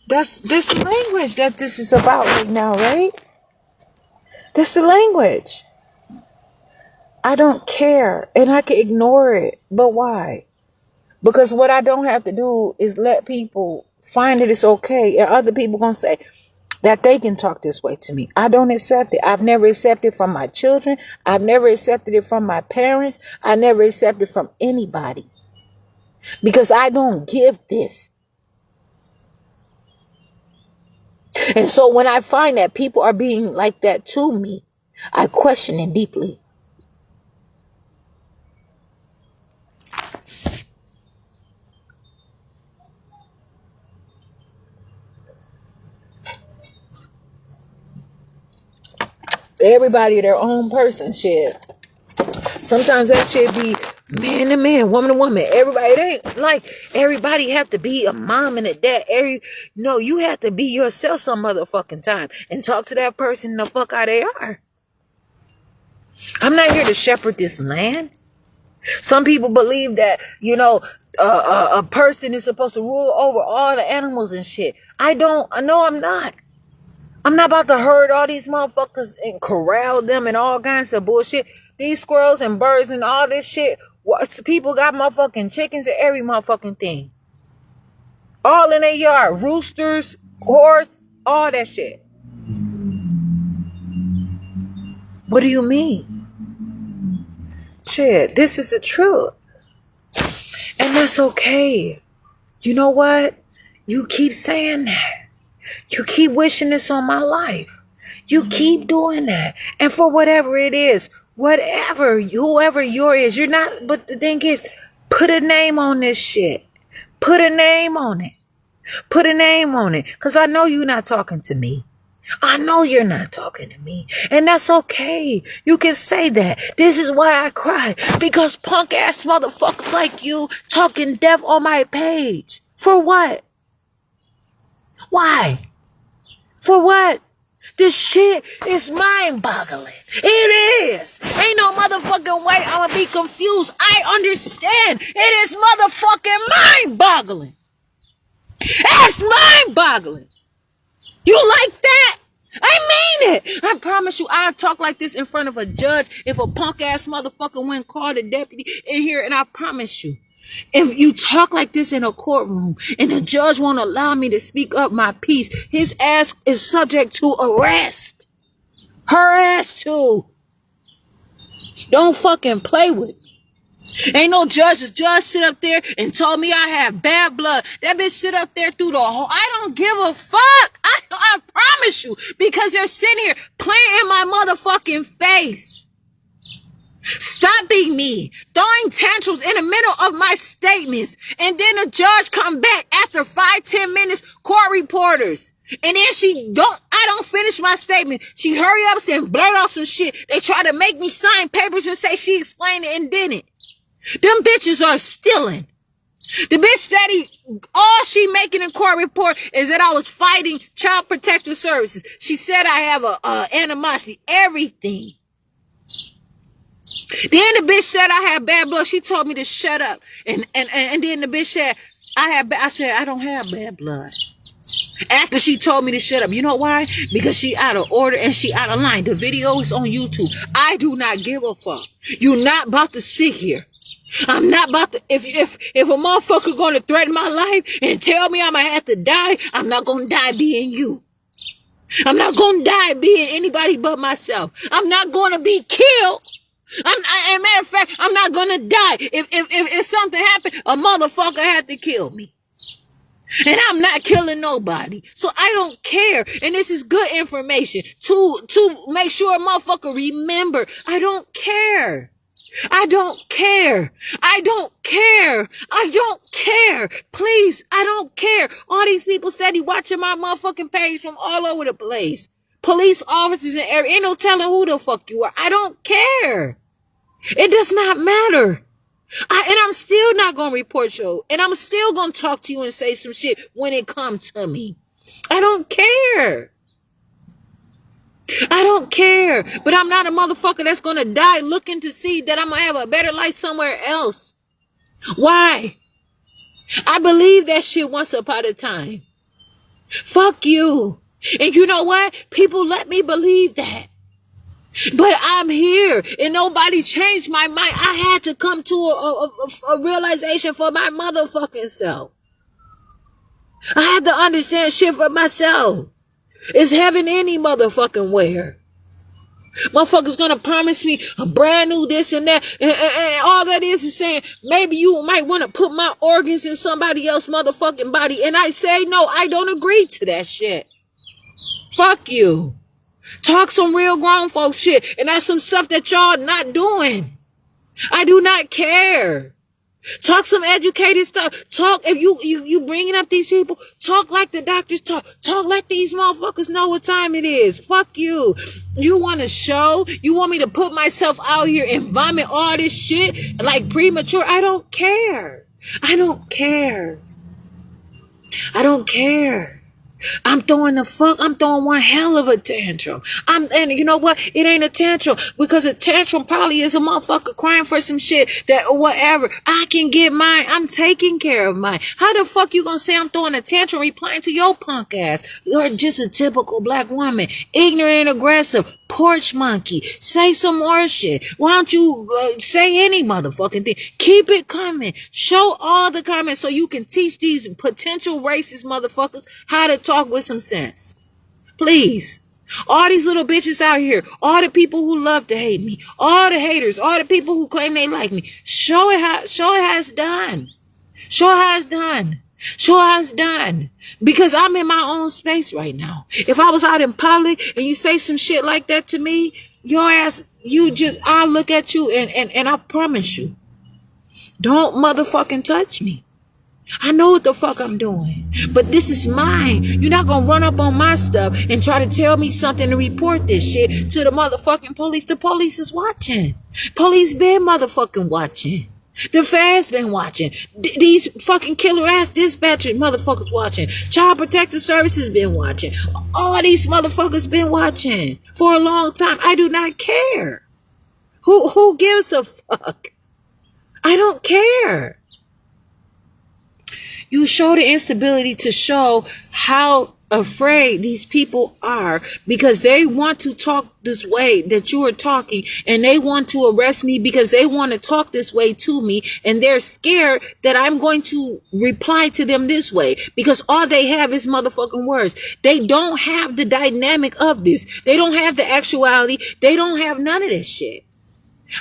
That's the language that this is about right now, right? That's the language. I don't care and I can ignore it. But why? Because what I don't have to do is let people find that it's okay. And other people going to say that they can talk this way to me. I don't accept it. I've never accepted it from my children. I've never accepted it from my parents. I never accepted it from anybody. Because I don't give this. And so when I find that people are being like that to me, I question it deeply. Everybody their own person shit. Sometimes that shit be man to man, woman to woman. Everybody, it ain't like everybody have to be a mom and a dad. No, you have to be yourself some motherfucking time and talk to that person the fuck how they are. I'm not here to shepherd this land. Some people believe that, a person is supposed to rule over all the animals and shit. I'm not. I'm not about to herd all these motherfuckers and corral them and all kinds of bullshit. These squirrels and birds and all this shit. People got motherfucking chickens and every motherfucking thing. All in their yard. Roosters, horse, all that shit. What do you mean? Shit, this is the truth. And that's okay. You know what? You keep saying that. You keep wishing this on my life. You keep doing that. And for whatever it is, whoever yours is, you're not, but the thing is, put a name on this shit. Put a name on it. Put a name on it. Because I know you're not talking to me. I know you're not talking to me. And that's okay. You can say that. This is why I cry. Because punk ass motherfuckers like you talking death on my page. For what? Why? For what? This shit is mind-boggling. It is. Ain't no motherfucking way I'ma be confused. I understand. It is motherfucking mind-boggling. It's mind-boggling. You like that? I mean it. I promise you, I'll talk like this in front of a judge if a punk-ass motherfucker went and called a deputy in here, and I promise you, if you talk like this in a courtroom and the judge won't allow me to speak up my piece, his ass is subject to arrest. Her ass too. Don't fucking play with me. Ain't no judge. The judge sit up there and told me I have bad blood. That bitch sit up there through the whole. I don't give a fuck. I promise you. Because they're sitting here playing in my motherfucking face. Stop being me, throwing tantrums in the middle of my statements, and then the judge come back after 5-10 minutes, court reporters, and then I don't finish my statement. She hurry up and blurt out some shit. They try to make me sign papers and say she explained it and didn't. Them bitches are stealing. The bitch that all she making in court report is that I was fighting Child Protective Services. She said I have a animosity, everything. Then the bitch said I had bad blood. She told me to shut up. And then the bitch said I said I don't have bad blood. After she told me to shut up. You know why? Because she out of order and she out of line. The video is on YouTube. I do not give a fuck. You're not about to sit here. I'm not about to, if a motherfucker gonna threaten my life and tell me I'm gonna have to die, I'm not gonna die being you. I'm not gonna die being anybody but myself. I'm not gonna be killed. As a matter of fact, I'm not gonna die. If something happened, a motherfucker had to kill me. And I'm not killing nobody. So I don't care. And this is good information to make sure a motherfucker remember. I don't care. I don't care. I don't care. I don't care. Please, I don't care. All these people steady watching my motherfucking page from all over the place. Police officers and ain't no telling who the fuck you are. I don't care. It does not matter. And I'm still not going to report you. And I'm still going to talk to you and say some shit when it comes to me. I don't care. I don't care. But I'm not a motherfucker that's going to die looking to see that I'm going to have a better life somewhere else. Why? I believe that shit once upon a time. Fuck you. And you know what? People let me believe that. But I'm here and nobody changed my mind. I had to come to a realization for my motherfucking self. I had to understand shit for myself. It's heaven any motherfucking where. Motherfuckers gonna promise me a brand new this and that. And all that is saying, maybe you might want to put my organs in somebody else's motherfucking body. And I say, no, I don't agree to that shit. Fuck you. Talk some real grown folk shit. And that's some stuff that y'all not doing. I do not care. Talk some educated stuff. Talk, if you bringing up these people, talk like the doctors talk. Talk like these motherfuckers know what time it is. Fuck you. You want to show? You want me to put myself out here and vomit all this shit like premature? I don't care. I don't care. I don't care. I'm throwing one hell of a tantrum. And you know what? It ain't a tantrum because a tantrum probably is a motherfucker crying for some shit that or whatever. I can get mine. I'm taking care of mine. How the fuck you gonna say I'm throwing a tantrum replying to your punk ass? You're just a typical black woman. Ignorant and aggressive. Porch monkey. Say some more shit. Why don't you say any motherfucking thing? Keep it coming. Show all the comments so you can teach these potential racist motherfuckers how to talk with some sense. Please. All these little bitches out here, all the people who love to hate me, all the haters, all the people who claim they like me, show it how it's done. Show how it's done. Show how it's done. Because I'm in my own space right now. If I was out in public and you say some shit like that to me, your ass, I'll look at you and I promise you, don't motherfucking touch me. I know what the fuck I'm doing, but this is mine. You're not gonna run up on my stuff and try to tell me something to report this shit to the motherfucking police. The police is watching. Police been motherfucking watching. The feds been watching. These fucking killer ass dispatcher motherfuckers watching. Child Protective Services been watching. All these motherfuckers been watching for a long time. I do not care. Who gives a fuck? I don't care. You show the instability to show how afraid these people are because they want to talk this way that you are talking and they want to arrest me because they want to talk this way to me and they're scared that I'm going to reply to them this way because all they have is motherfucking words. They don't have the dynamic of this. They don't have the actuality. They don't have none of this shit.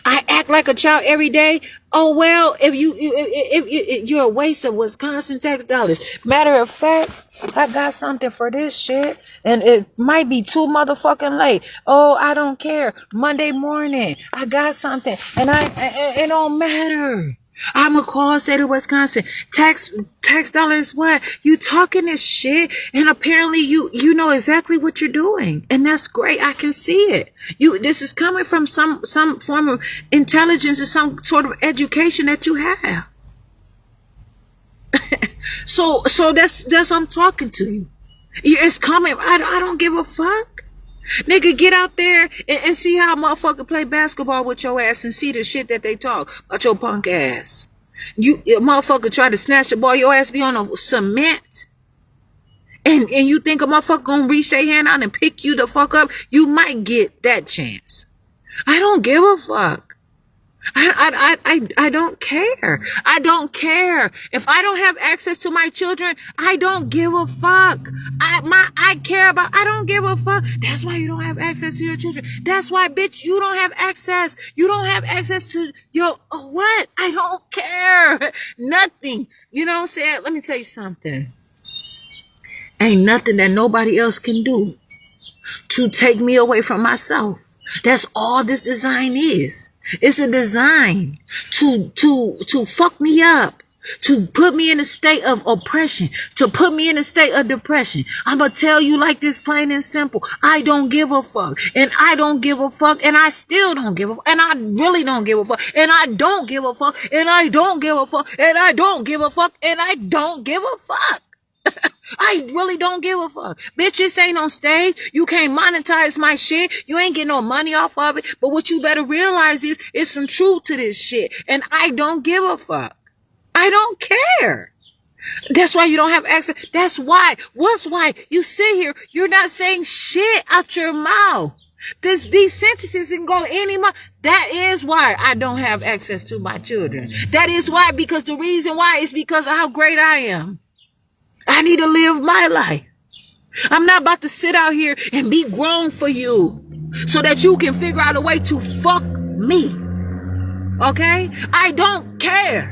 I act like a child every day. Oh, well, if you're a waste of Wisconsin tax dollars. Matter of fact, I got something for this shit and it might be too motherfucking late. Oh, I don't care. Monday morning, I got something and it don't matter. I'm a call state of Wisconsin. Tax dollars what? You talking this shit and apparently you know exactly what you're doing. And that's great. I can see it. This is coming from some form of intelligence or some sort of education that you have. So that's I'm talking to you. It's coming. I don't give a fuck. Nigga, get out there and see how a motherfucker play basketball with your ass and see the shit that they talk about your punk ass. You motherfucker try to snatch the ball, your ass be on a cement. and you think a motherfucker gonna reach their hand out and pick you the fuck up, you might get that chance. I don't give a fuck. I don't care. I don't care. If I don't have access to my children, I don't give a fuck. I care about, I don't give a fuck. That's why you don't have access to your children. That's why, bitch, you don't have access. You don't have access to your, what? I don't care. Nothing. You know what I'm saying? Let me tell you something. Ain't nothing that nobody else can do to take me away from myself. That's all this design is. It's a design to fuck me up, to put me in a state of oppression, to put me in a state of depression. I'm gonna tell you like this, plain and simple. I don't give a fuck, and I don't give a fuck, and I still don't give a fuck, and I really don't give a fuck, and I don't give a fuck, and I don't give a fuck, and I don't give a fuck, and I don't give a fuck. I really don't give a fuck. Bitch, this ain't on stage. You can't monetize my shit. You ain't getting no money off of it. But what you better realize is, it's some truth to this shit. And I don't give a fuck. I don't care. That's why you don't have access. That's why. What's why? You sit here, you're not saying shit out your mouth. These sentences can go anymore. That is why I don't have access to my children. That is why, because the reason why is because of how great I am. I need to live my life. I'm not about to sit out here and be grown for you so that you can figure out a way to fuck me. Okay? I don't care.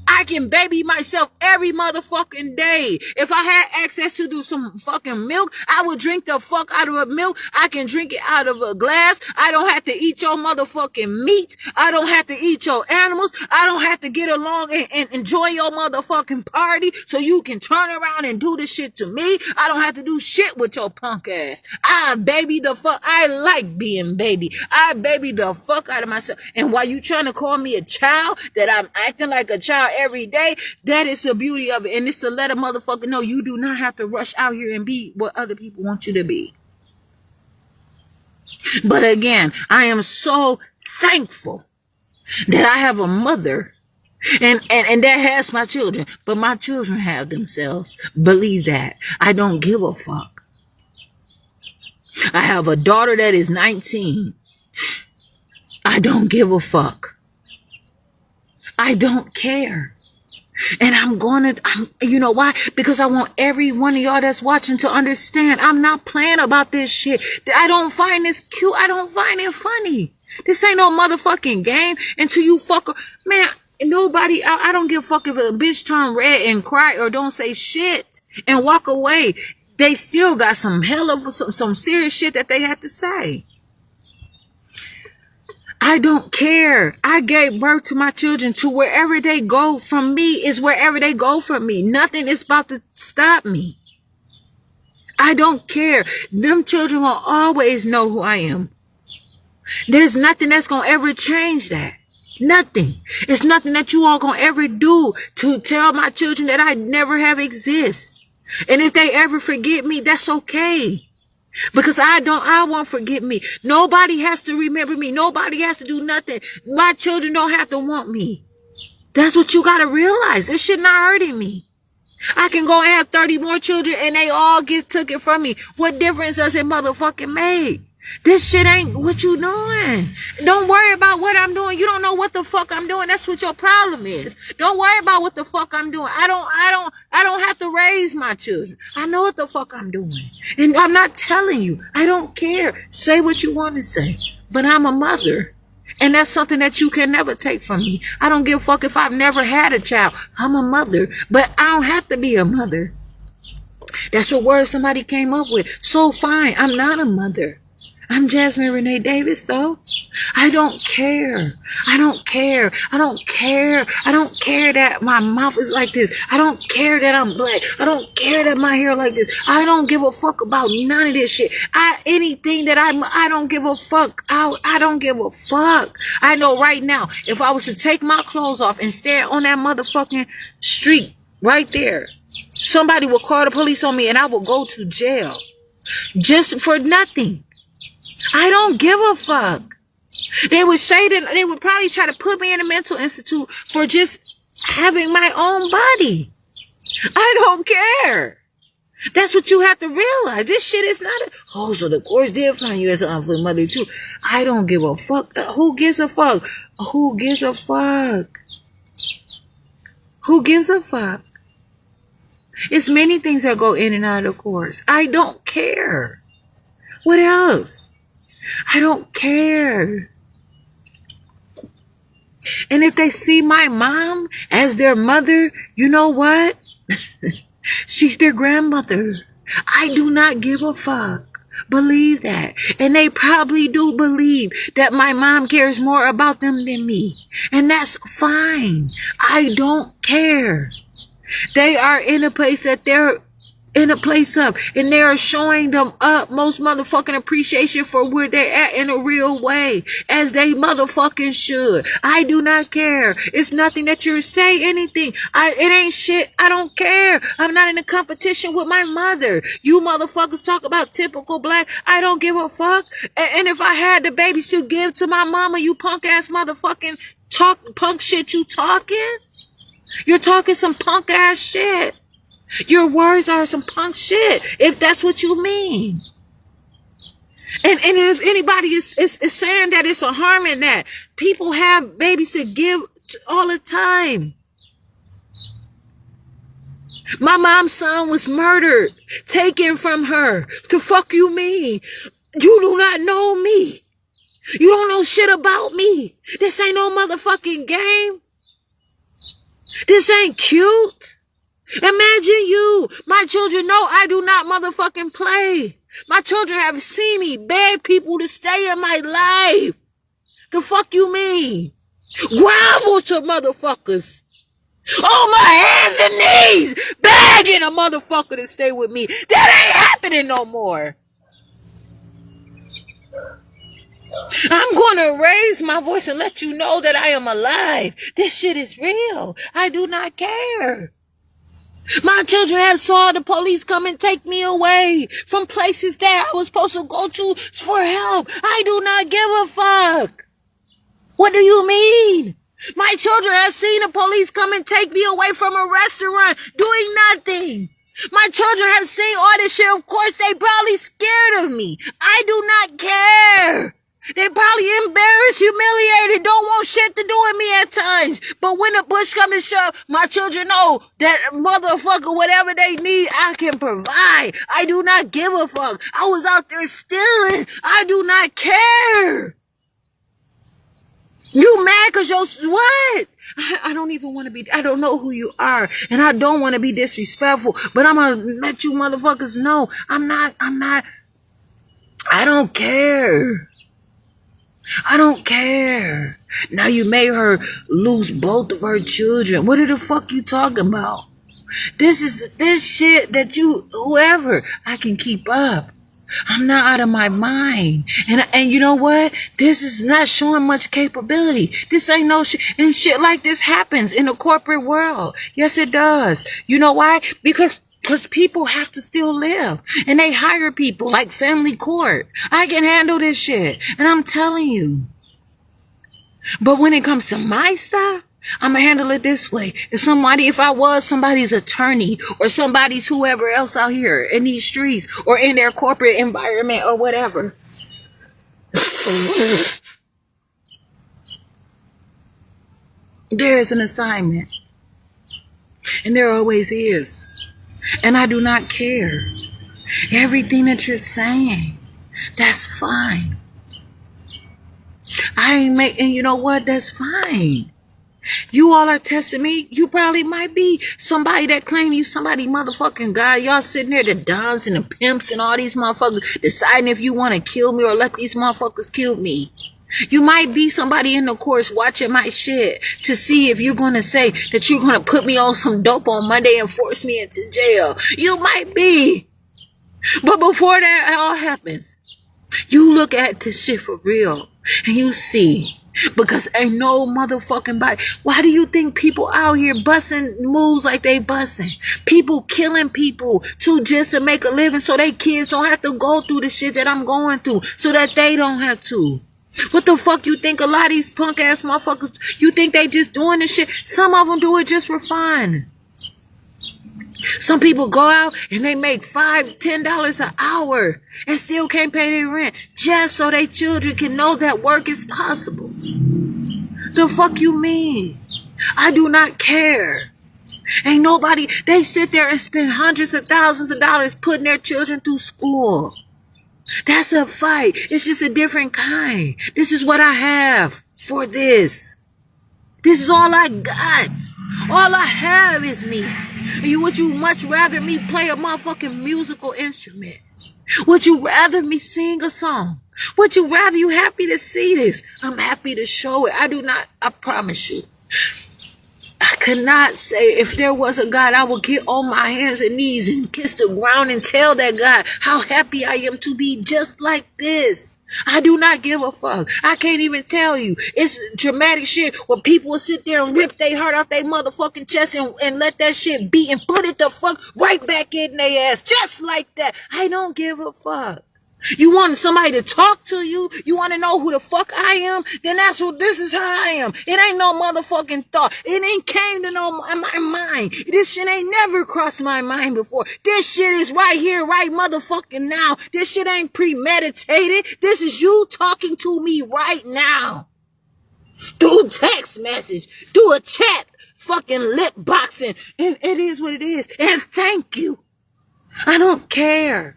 I can baby myself every motherfucking day. If I had access to do some fucking milk, I would drink the fuck out of a milk. I can drink it out of a glass. I don't have to eat your motherfucking meat. I don't have to eat your animals. I don't have to get along and enjoy your motherfucking party so you can turn around and do this shit to me. I don't have to do shit with your punk ass. I baby the fuck. I like being baby. I baby the fuck out of myself. And while you trying to call me a child, that I'm acting like a child every day, that is the beauty of it. And it's to let a motherfucker know you do not have to rush out here and be what other people want you to be. But again, I am so thankful that I have a mother and that has my children. But my children have themselves. Believe that. I don't give a fuck. I have a daughter that is 19. I don't give a fuck. I don't care. And you know why? Because I want every one of y'all that's watching to understand I'm not playing about this shit. I don't find this cute. I don't find it funny. This ain't no motherfucking game until you fuck. Man, nobody, I don't give a fuck if a bitch turn red and cry or don't say shit and walk away. They still got some hell of some serious shit that they have to say. I don't care. I gave birth to my children. To wherever they go from me is wherever they go from me. Nothing is about to stop me. I don't care. Them children will always know who I am. There's nothing that's going to ever change that. Nothing. It's nothing that you all going to ever do to tell my children that I never have exist. And if they ever forget me, that's okay. Because I won't forget me. Nobody has to remember me. Nobody has to do nothing. My children don't have to want me. That's what you got to realize. This shit not hurting me. I can go and have 30 more children and they all get took it from me. What difference does it motherfucking make? This shit ain't what you doing. Don't worry about what I'm doing. You don't know what the fuck I'm doing. That's what your problem is. Don't worry about what the fuck I'm doing. I don't have to raise my children. I know what the fuck I'm doing. And I'm not telling you. I don't care. Say what you want to say. But I'm a mother. And that's something that you can never take from me. I don't give a fuck if I've never had a child. I'm a mother. But I don't have to be a mother. That's what word somebody came up with. So fine. I'm not a mother. I'm Jasmine Renee Davis, though. I don't care. I don't care. I don't care. I don't care that my mouth is like this. I don't care that I'm black. I don't care that my hair like this. I don't give a fuck about none of this shit. Anything that I don't give a fuck. I don't give a fuck. I know right now, if I was to take my clothes off and stand on that motherfucking street right there, somebody will call the police on me and I will go to jail. Just for nothing. I don't give a fuck. They would say that they would probably try to put me in a mental institute for just having my own body. I don't care. That's what you have to realize. This shit is not so the courts did find you as an unfit mother too. I don't give a fuck. Who gives a fuck? Who gives a fuck? Who gives a fuck? It's many things that go in and out of the courts. I don't care. What else? I don't care. And if they see my mom as their mother, you know what? She's their grandmother. I do not give a fuck. Believe that. And they probably do believe that my mom cares more about them than me. And that's fine. I don't care. They are in a place that they're in a place of, and they are showing them utmost motherfucking appreciation for where they're at in a real way, as they motherfucking should. I do not care. It's nothing that you say anything. It ain't shit. I don't care. I'm not in a competition with my mother. You motherfuckers talk about typical black. I don't give a fuck. And if I had the babies to give to my mama, you punk ass motherfucking punk shit you talking? You're talking some punk ass shit. Your words are some punk shit, if that's what you mean. And if anybody is saying that it's a harm in that, people have babies to give all the time. My mom's son was murdered, taken from her. The fuck you mean? You do not know me. You don't know shit about me. This ain't no motherfucking game. This ain't cute. Imagine you. My children know I do not motherfucking play. My children have seen me beg people to stay in my life. The fuck you mean? Grovel to motherfuckers. On my hands and knees, begging a motherfucker to stay with me. That ain't happening no more. I'm going to raise my voice and let you know that I am alive. This shit is real. I do not care. My children have saw the police come and take me away from places that I was supposed to go to for help. I do not give a fuck. What do you mean? My children have seen the police come and take me away from a restaurant doing nothing. My children have seen all this shit. Of course, they probably scared of me. I do not care. They probably embarrassed, humiliated, don't want shit to do with me at times. But when the push comes and shove, my children know that motherfucker, whatever they need, I can provide. I do not give a fuck. I was out there stealing. I do not care. You mad cause what? I don't even want to be, I don't know who you are. And I don't want to be disrespectful. But I'm gonna let you motherfuckers know, I don't care. I don't care. Now you made her lose both of her children. What the fuck you talking about? This shit that whoever, I can keep up. I'm not out of my mind. And you know what? This is not showing much capability. This ain't no shit. And shit like this happens in the corporate world. Yes, it does. You know why? Because people have to still live. And they hire people like family court. I can handle this shit. And I'm telling you. But when it comes to my stuff, I'm going to handle it this way. If I was somebody's attorney or somebody's whoever else out here in these streets or in their corporate environment or whatever. There is an assignment. And there always is. And I do not care. Everything that you're saying, that's fine. And you know what? That's fine. You all are testing me. You probably might be somebody that claim you somebody motherfucking God. Y'all sitting there, the dons and the pimps and all these motherfuckers deciding if you want to kill me or let these motherfuckers kill me. You might be somebody in the course watching my shit to see if you're going to say that you're going to put me on some dope on Monday and force me into jail. You might be. But before that all happens, you look at this shit for real and you see. Because ain't no motherfucking body. Why do you think people out here busting moves like they busting? People killing people just to make a living so they kids don't have to go through the shit that I'm going through. So that they don't have to. What the fuck you think a lot of these punk ass motherfuckers, you think they just doing this shit? Some of them do it just for fun. Some people go out and they make $5, $10 an hour and still can't pay their rent just so their children can know that work is possible. The fuck you mean? I do not care. Ain't nobody, they sit there and spend hundreds of thousands of dollars putting their children through school. That's a fight. It's just a different kind. This is what I have for this. This is all I got. All I have is me. And would you much rather me play a motherfucking musical instrument? Would you rather me sing a song? Would you rather you happy to see this? I'm happy to show it. I promise you. I cannot say if there was a God, I would get on my hands and knees and kiss the ground and tell that God how happy I am to be just like this. I do not give a fuck. I can't even tell you. It's dramatic shit where people will sit there and rip their heart off their motherfucking chest and let that shit beat and put it the fuck right back in their ass. Just like that. I don't give a fuck. You want somebody to talk to you? You want to know who the fuck I am? Then that's what this is how I am. It ain't no motherfucking thought. It ain't came to my mind. This shit ain't never crossed my mind before. This shit is right here, right motherfucking now. This shit ain't premeditated. This is you talking to me right now. Through text message, through a chat, fucking lip boxing. And it is what it is. And thank you. I don't care.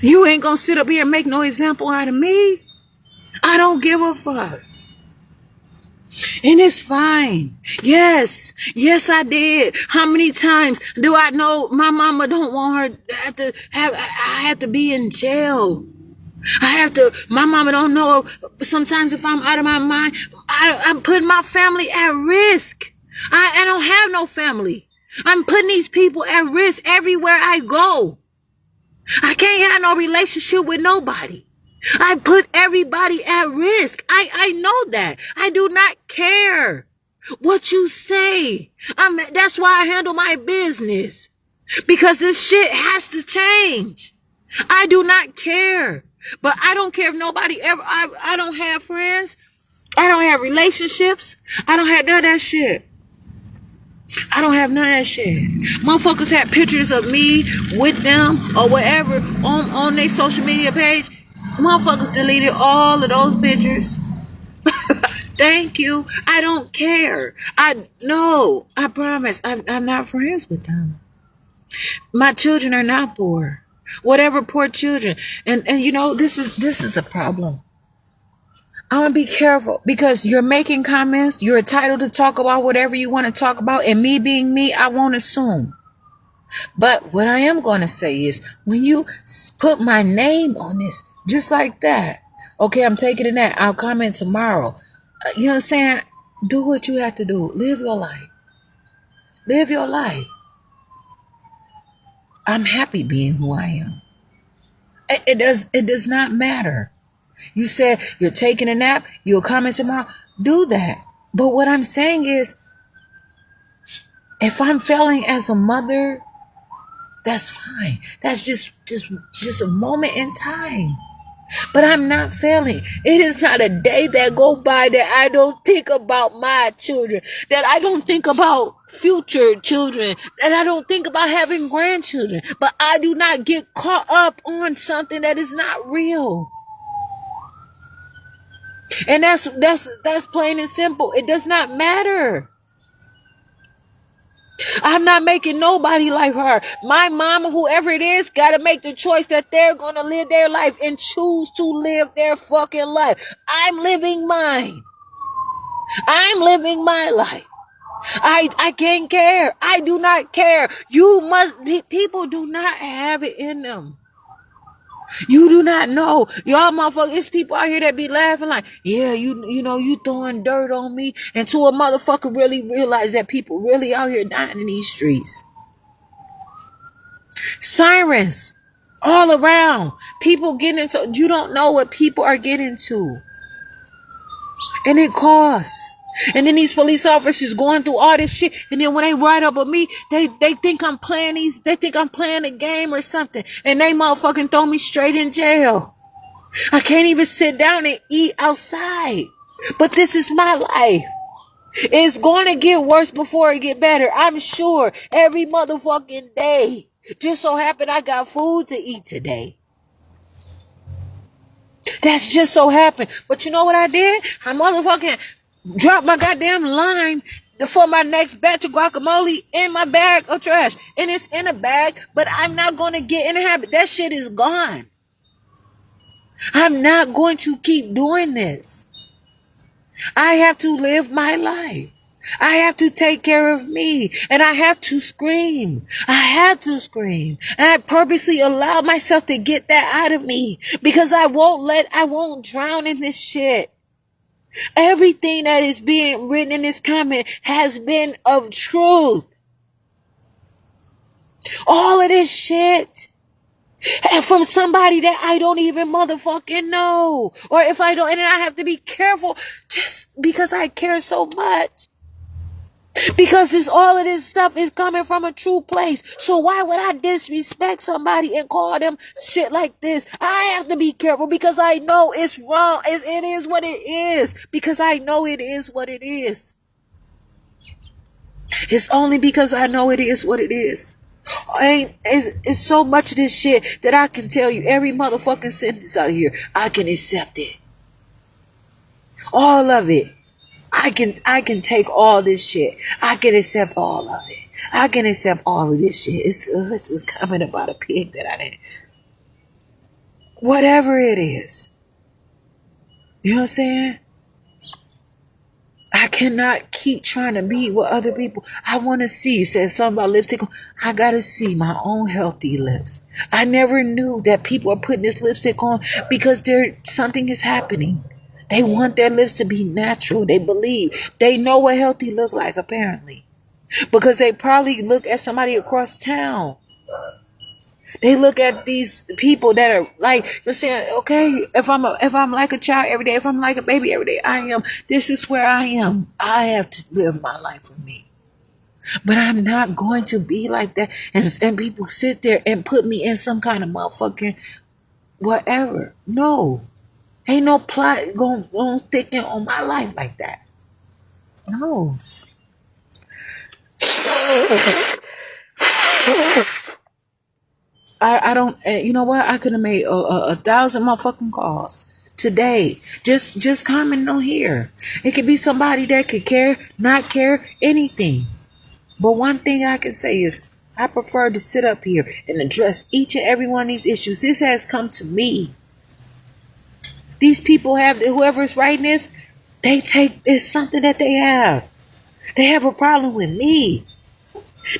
You ain't gonna sit up here and make no example out of me. I don't give a fuck. And it's fine. Yes, I did. How many times do I know my mama don't want her I have to be in jail. My mama don't know sometimes if I'm out of my mind, I'm putting my family at risk. I don't have no family. I'm putting these people at risk everywhere I go. I can't have no relationship with nobody. I put everybody at risk. I know that. I do not care what you say. That's why I handle my business. Because this shit has to change. I do not care. But I don't care if nobody ever, I don't have friends. I don't have relationships. I don't have none of that shit. I don't have none of that shit. Motherfuckers had pictures of me with them or whatever on their social media page. Motherfuckers deleted all of those pictures. Thank you. I don't care. I promise. I'm not friends with them. My children are not poor. Whatever poor children. And you know, this is a problem. I want to be careful because you're making comments. You're entitled to talk about whatever you want to talk about. And me being me, I won't assume. But what I am going to say is when you put my name on this, just like that. Okay, I'm taking it that. I'll comment tomorrow. You know what I'm saying? Do what you have to do. Live your life. Live your life. I'm happy being who I am. It does not matter. You said you're taking a nap, you'll comment tomorrow. Do that. But what I'm saying is, if I'm failing as a mother, that's fine. That's just a moment in time. But I'm not failing. It is not a day that go by that I don't think about my children, that I don't think about future children, that I don't think about having grandchildren. But I do not get caught up on something that is not real. And that's plain and simple. It does not matter. I'm not making nobody life hard. My mama, whoever it is, got to make the choice that they're going to live their life and choose to live their fucking life. I'm living mine. I'm living my life. I can't care. I do not care. People do not have it in them. You do not know. Y'all motherfuckers, it's people out here that be laughing like, yeah, you know, you throwing dirt on me. Until a motherfucker really realize that people really out here dying in these streets. Sirens all around. People getting into, you don't know what people are getting to. And it costs. And then these police officers going through all this shit. And then when they ride up with me, they think I'm playing they think I'm playing a game or something. And they motherfucking throw me straight in jail. I can't even sit down and eat outside. But this is my life. It's going to get worse before it get better. I'm sure every motherfucking day. Just so happened I got food to eat today. That's just so happened. But you know what I did? I motherfucking dropped my goddamn lime for my next batch of guacamole in my bag of trash. And it's in a bag, but I'm not going to get in the habit. That shit is gone. I'm not going to keep doing this. I have to live my life. I have to take care of me. And I have to scream. I had to scream. And I purposely allowed myself to get that out of me. Because I won't drown in this shit. Everything that is being written in this comment has been of truth. All of this shit. And from somebody that I don't even motherfucking know. Or if I don't, and then I have to be careful just because I care so much. Because all of this stuff is coming from a true place. So why would I disrespect somebody and call them shit like this? I have to be careful because I know it's wrong. It is what it is. Because I know it is what it is. It's only because I know it is what it is. It's so much of this shit that I can tell you every motherfucking sentence out here. I can accept it. All of it. I can take all this shit. I can accept all of it. I can accept all of this shit. It's just coming about a pig that I didn't. Whatever it is. You know what I'm saying? I cannot keep trying to be with other people. I want to see. It says something about lipstick. I got to see my own healthy lips. I never knew that people are putting this lipstick on because something is happening. They want their lips to be natural. They believe. They know what healthy look like, apparently. Because they probably look at somebody across town. They look at these people that are like, you're saying, okay, if I'm like a child every day, if I'm like a baby every day, this is where I am. I have to live my life for me. But I'm not going to be like that. And people sit there and put me in some kind of motherfucking whatever. No. Ain't no plot going thicken on my life like that. No. I don't, you know what? I could have made 1,000 motherfucking calls today. Just commenting on here. It could be somebody that could care, not care, anything. But one thing I can say is I prefer to sit up here and address each and every one of these issues. This has come to me. These people whoever's writing this, it's something that they have. They have a problem with me.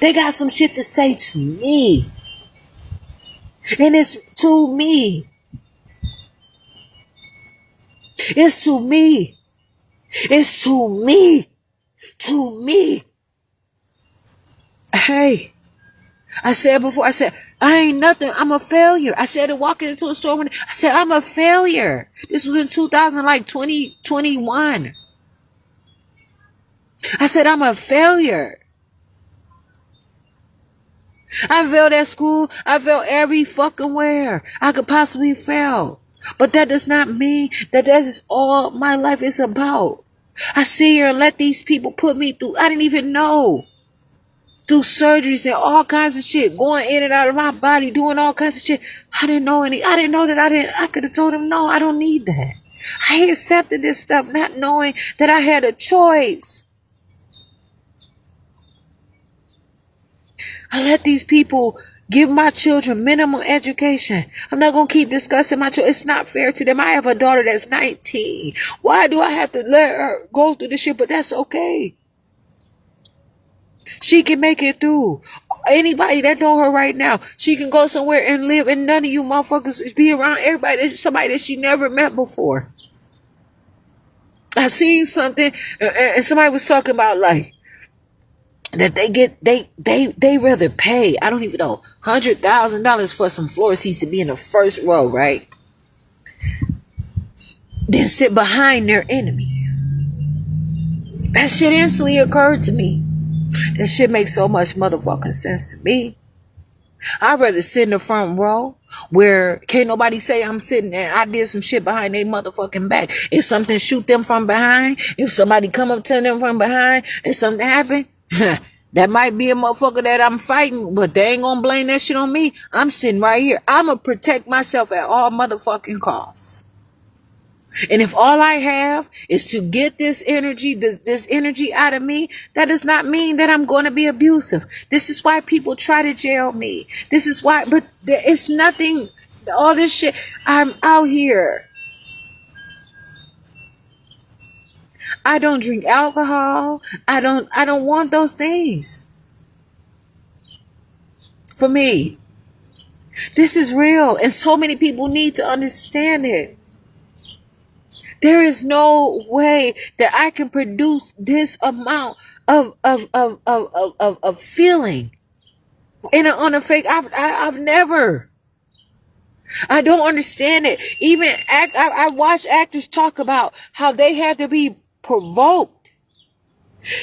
They got some shit to say to me. And it's to me. It's to me. It's to me. To me. Hey, I said before, I ain't nothing. I'm a failure. I said it walking into a store. I said, I'm a failure. This was in 2021. I said, I'm a failure. I failed at school. I failed every fucking where I could possibly fail. But that does not mean that is all my life is about. I sit here and let these people put me through. I didn't even know. Through surgeries and all kinds of shit. Going in and out of my body. Doing all kinds of shit. I didn't know that I could have told them, no, I don't need that. I accepted this stuff not knowing that I had a choice. I let these people give my children minimum education. I'm not going to keep discussing my children. It's not fair to them. I have a daughter that's 19. Why do I have to let her go through this shit? But that's okay. She can make it through. Anybody that know her right now, she can go somewhere and live, and none of you motherfuckers be around everybody. Somebody that she never met before. I seen something, and somebody was talking about like, that they rather pay, I don't even know, $100,000 for some floor seats to be in the first row, right? Then sit behind their enemy. That shit instantly occurred to me. That shit makes so much motherfucking sense to me. I'd rather sit in the front row where can't nobody say I'm sitting and I did some shit behind their motherfucking back. If something shoot them from behind, if somebody come up to them from behind and something happen, that might be a motherfucker that I'm fighting, but they ain't gonna blame that shit on me. I'm sitting right here. I'ma protect myself at all motherfucking costs. And if all I have is to get this energy out of me, that does not mean that I'm going to be abusive. This is why people try to jail me. This is why, but it's nothing, all this shit. I'm out here. I don't drink alcohol. I don't want those things. For me, this is real. And so many people need to understand it. There is no way that I can produce this amount of feeling on a fake. I've never. I don't understand it. Even I watch actors talk about how they had to be provoked.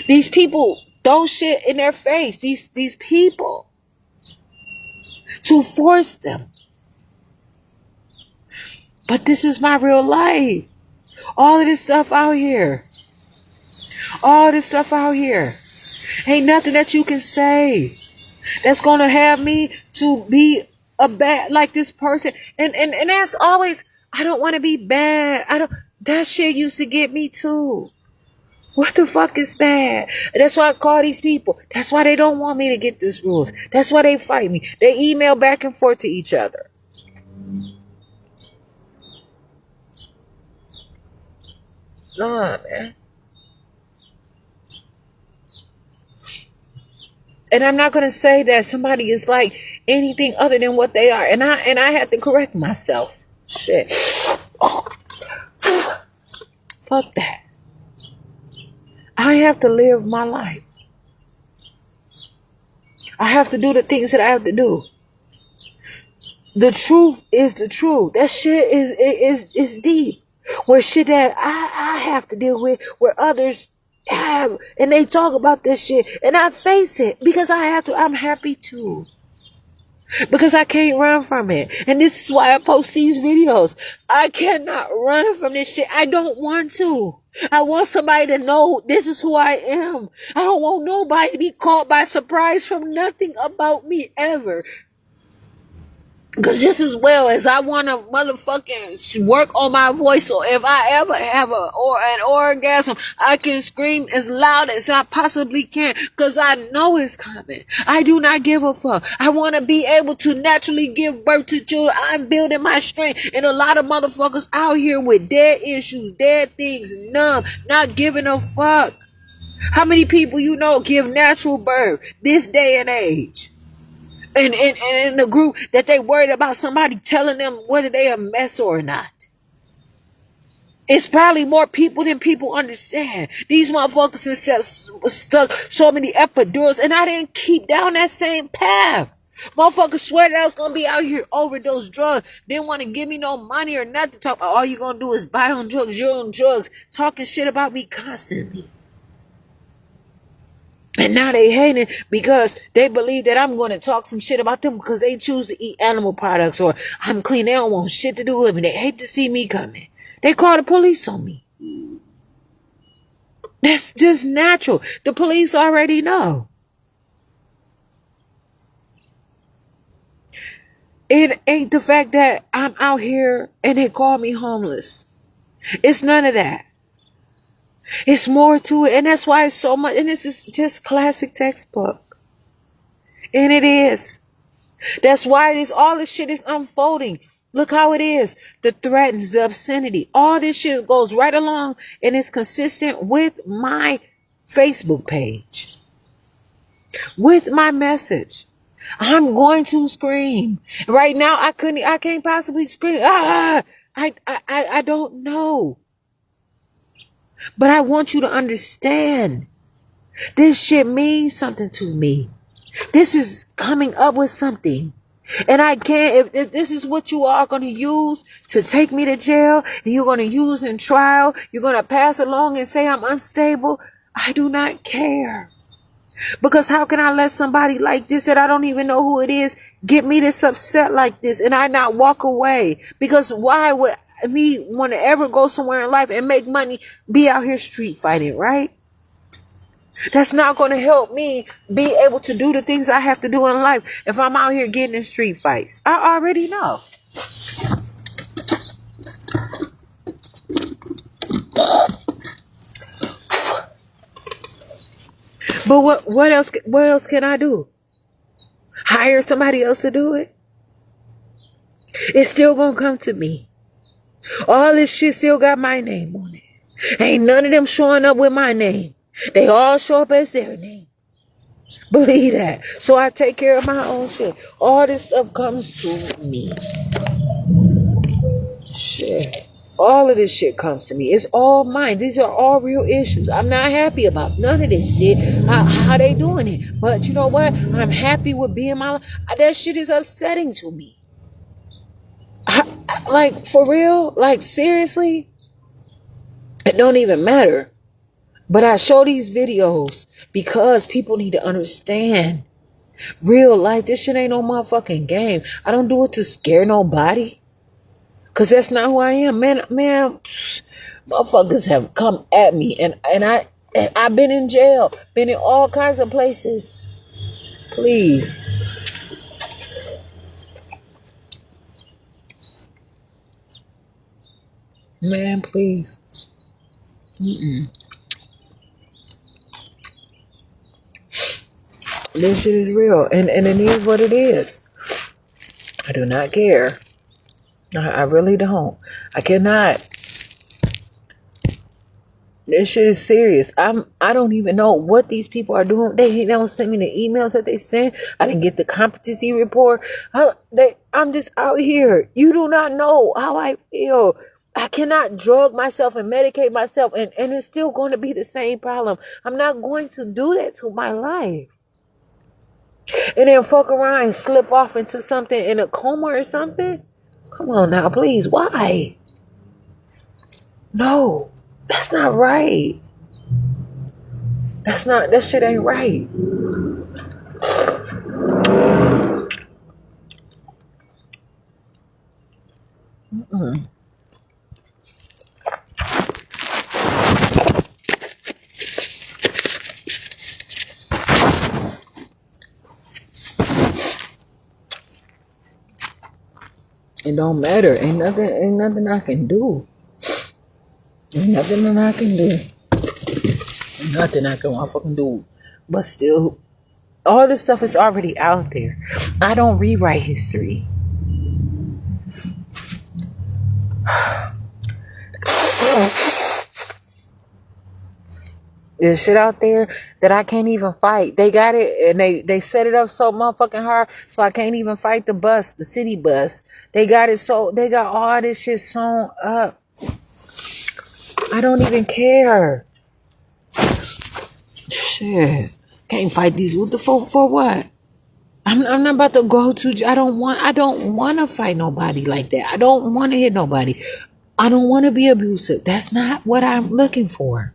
These people throw shit in their face. These people to force them. But this is my real life. All of this stuff out here. All this stuff out here. Ain't nothing that you can say that's gonna have me to be a bad like this person. And that's always, I don't want to be bad. That shit used to get me too. What the fuck is bad? And that's why I call these people. That's why they don't want me to get these rules. That's why they fight me. They email back and forth to each other. Nah, man. And I'm not going to say that somebody is like anything other than what they are. And I had to correct myself. Shit. Oh. Fuck that. I have to live my life. I have to do the things that I have to do. The truth is the truth. That shit is deep. Where shit that I have to deal with, where others have, and they talk about this shit, and I face it because I have to. I'm happy too, because I can't run from it. And this is why I post these videos. I cannot run from this shit. I don't want to. I want somebody to know this is who I am. I don't want nobody to be caught by surprise from nothing about me ever. Because just as well as I want to motherfucking work on my voice, so if I ever have an orgasm, I can scream as loud as I possibly can, because I know it's coming. I do not give a fuck. I want to be able to naturally give birth to children. I'm building my strength. And a lot of motherfuckers out here with dead issues, dead things, numb, not giving a fuck. How many people you know give natural birth this day and age? And in the group that they worried about somebody telling them whether they a mess or not. It's probably more people than people understand. These motherfuckers instead stuck so many epidurals, and I didn't keep down that same path. Motherfuckers swear that I was gonna be out here overdose drugs. Didn't want to give me no money or nothing. Talk about all you gonna do is buy on drugs, you're on drugs, talking shit about me constantly. And now they hating because they believe that I'm going to talk some shit about them because they choose to eat animal products, or I'm clean. They don't want shit to do with me. They hate to see me coming. They call the police on me. That's just natural. The police already know. It ain't the fact that I'm out here and they call me homeless. It's none of that. It's more to it, and that's why it's so much. And this is just classic textbook, and it is. That's why all this shit is unfolding. Look how it is. The threats, the obscenity, all this shit goes right along, and it's consistent with my Facebook page, with my message. I'm going to scream right now. I can't possibly scream. I don't know. But I want you to understand, this shit means something to me. This is coming up with something. And I can't, if this is what you are going to use to take me to jail, and you're going to use in trial, you're going to pass along and say I'm unstable, I do not care. Because how can I let somebody like this that I don't even know who it is get me this upset like this and I not walk away? Because why would me want to ever go somewhere in life and make money, be out here street fighting, right? That's not going to help me be able to do the things I have to do in life if I'm out here getting in street fights. I already know. But what else can I do? Hire somebody else to do it? It's still gonna come to me. All this shit still got my name on it. Ain't none of them showing up with my name. They all show up as their name. Believe that. So I take care of my own shit. All this stuff comes to me. Shit. All of this shit comes to me. It's all mine. These are all real issues. I'm not happy about none of this shit. How they doing it. But you know what? I'm happy with being my life. That shit is upsetting to me. Like, for real? Like, seriously? It don't even matter. But I show these videos because people need to understand real life. This shit ain't no motherfucking game. I don't do it to scare nobody. Cause that's not who I am, man. Motherfuckers have come at me, and I've been in jail, been in all kinds of places. Please, man, please. This shit is real, and it is what it is. I do not care. I really don't. I cannot. This shit is serious. I don't even know what these people are doing. They don't send me the emails that they send. I didn't get the competency report. I'm just out here. You do not know how I feel. I cannot drug myself and medicate myself, and it's still going to be the same problem. I'm not going to do that to my life. And then fuck around and slip off into something in a coma or something. Come on now, please. Why? No, that's not right. That shit ain't right. It don't matter. Ain't nothing I can do. Ain't nothing that I can do. Ain't nothing I can motherfucking do. But still, all this stuff is already out there. I don't rewrite history. There's shit out there that I can't even fight. They got it, and they set it up so motherfucking hard, so I can't even fight the city bus. They got it so, they got all this shit sewn up. I don't even care. Shit. Can't fight these. What the fuck, for what? I'm not about to go to, I don't want to fight nobody like that. I don't want to hit nobody. I don't want to be abusive. That's not what I'm looking for.